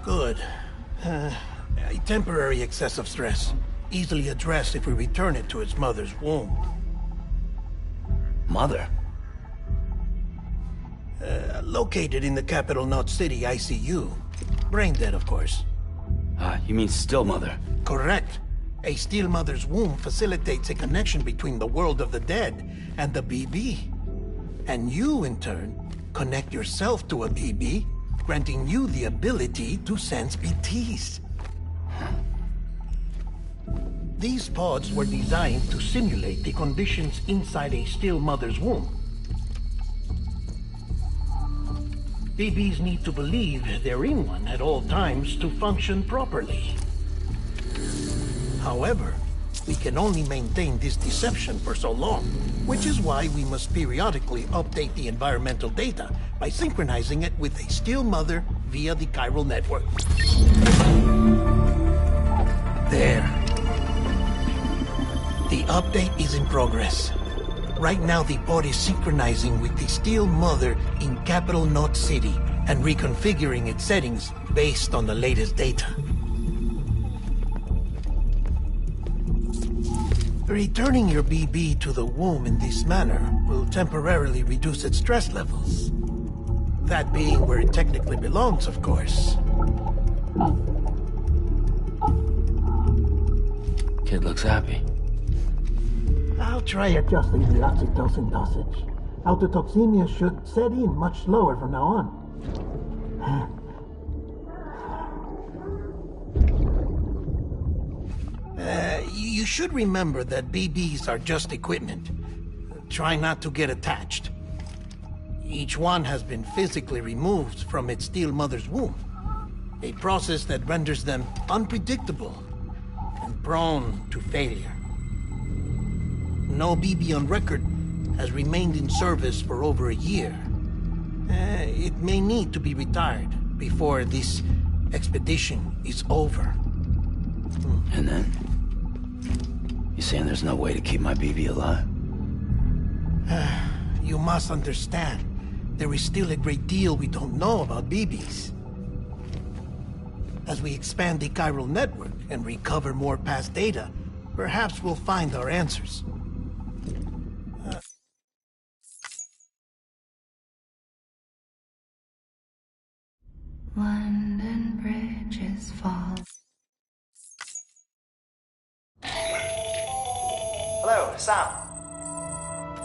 Good. A temporary excessive stress. Easily addressed if we return it to its mother's womb. Mother? Located in the capital Knot City ICU. Brain dead, of course. You mean still mother? Correct. A still mother's womb facilitates a connection between the world of the dead and the BB. And you, in turn, connect yourself to a BB, granting you the ability to sense BTs. These pods were designed to simulate the conditions inside a still mother's womb. BBs need to believe they're in one at all times to function properly. However, we can only maintain this deception for so long, which is why we must periodically update the environmental data by synchronizing it with a still mother via the chiral network. There. The update is in progress. Right now, the pod is synchronizing with the still mother in capital Knot City and reconfiguring its settings based on the latest data. Returning your BB to the womb in this manner will temporarily reduce its stress levels. That being where it technically belongs, of course. Kid looks happy. I'll try adjusting the oxytocin dosage. Autotoxemia should set in much slower from now on. You should remember that BBs are just equipment. Try not to get attached. Each one has been physically removed from its still mother's womb. A process that renders them unpredictable and prone to failure. No BB on record has remained in service for over a year. It may need to be retired before this expedition is over. And then? You saying there's no way to keep my BB alive? You must understand, there is still a great deal we don't know about BBs. As we expand the chiral network and recover more past data, perhaps we'll find our answers. London bridges fall. Sam.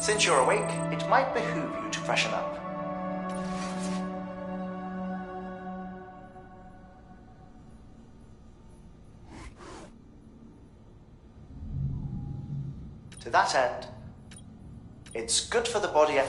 Since you're awake, it might behoove you to freshen up. To that end, it's good for the body and...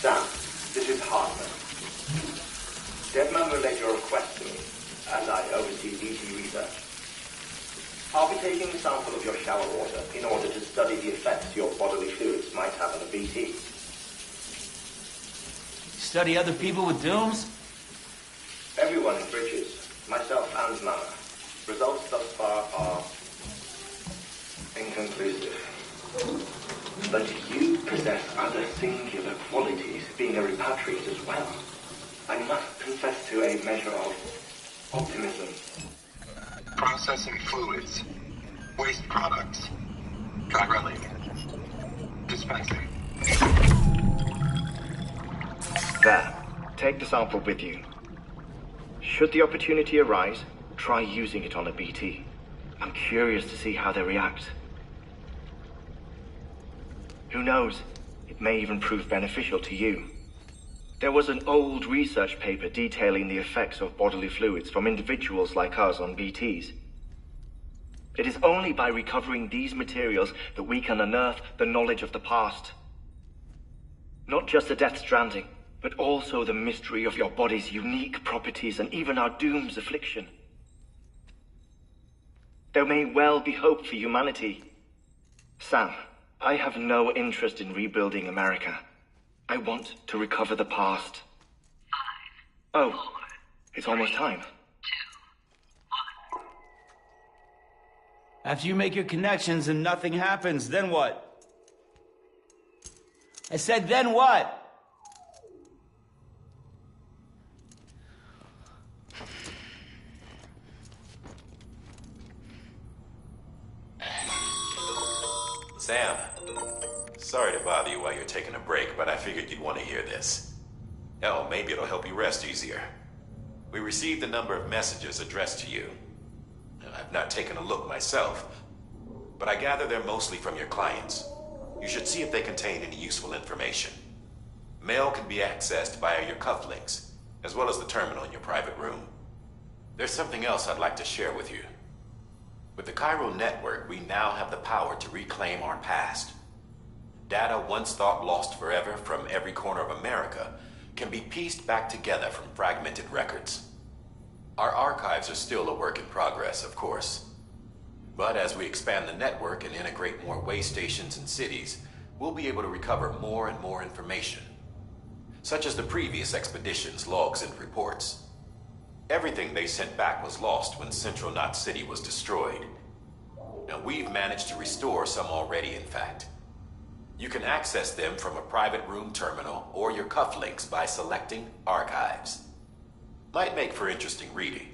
Sam, this is Hartman. Deadman relayed your request to me, as I oversee BT research. I'll be taking a sample of your shower water in order to study the effects your bodily fluids might have on a BT. Study other people with dooms? Everyone in Bridges, myself and Mama. Results thus far are inconclusive. But you possess other singular qualities, being a repatriate as well. I must confess to a measure of optimism. Processing fluids. Waste products. Try relic. Dispensing. There. Take the sample with you. Should the opportunity arise, try using it on a BT. I'm curious to see how they react. Who knows? It may even prove beneficial to you. There was an old research paper detailing the effects of bodily fluids from individuals like us on BTs. It is only by recovering these materials that we can unearth the knowledge of the past. Not just the Death Stranding, but also the mystery of your body's unique properties and even our doom's affliction. There may well be hope for humanity. Sam, I have no interest in rebuilding America. I want to recover the past. 5, 4, oh, it's almost time. 2, 1. After you make your connections and nothing happens, then what? I said, then what? Sam, sorry to bother you while you're taking a break, but I figured you'd want to hear this. Hell, maybe it'll help you rest easier. We received a number of messages addressed to you. I've not taken a look myself, but I gather they're mostly from your clients. You should see if they contain any useful information. Mail can be accessed via your cufflinks, as well as the terminal in your private room. There's something else I'd like to share with you. With the Cairo network, we now have the power to reclaim our past. Data once thought lost forever from every corner of America can be pieced back together from fragmented records. Our archives are still a work in progress, of course. But as we expand the network and integrate more way stations and cities, we'll be able to recover more and more information, such as the previous expedition's logs and reports. Everything they sent back was lost when Central Knot City was destroyed. Now, we've managed to restore some already, in fact. You can access them from a private room terminal or your cufflinks by selecting Archives. Might make for interesting reading.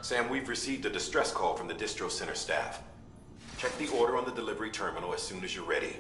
Sam, we've received a distress call from the distro center staff. Check the order on the delivery terminal as soon as you're ready.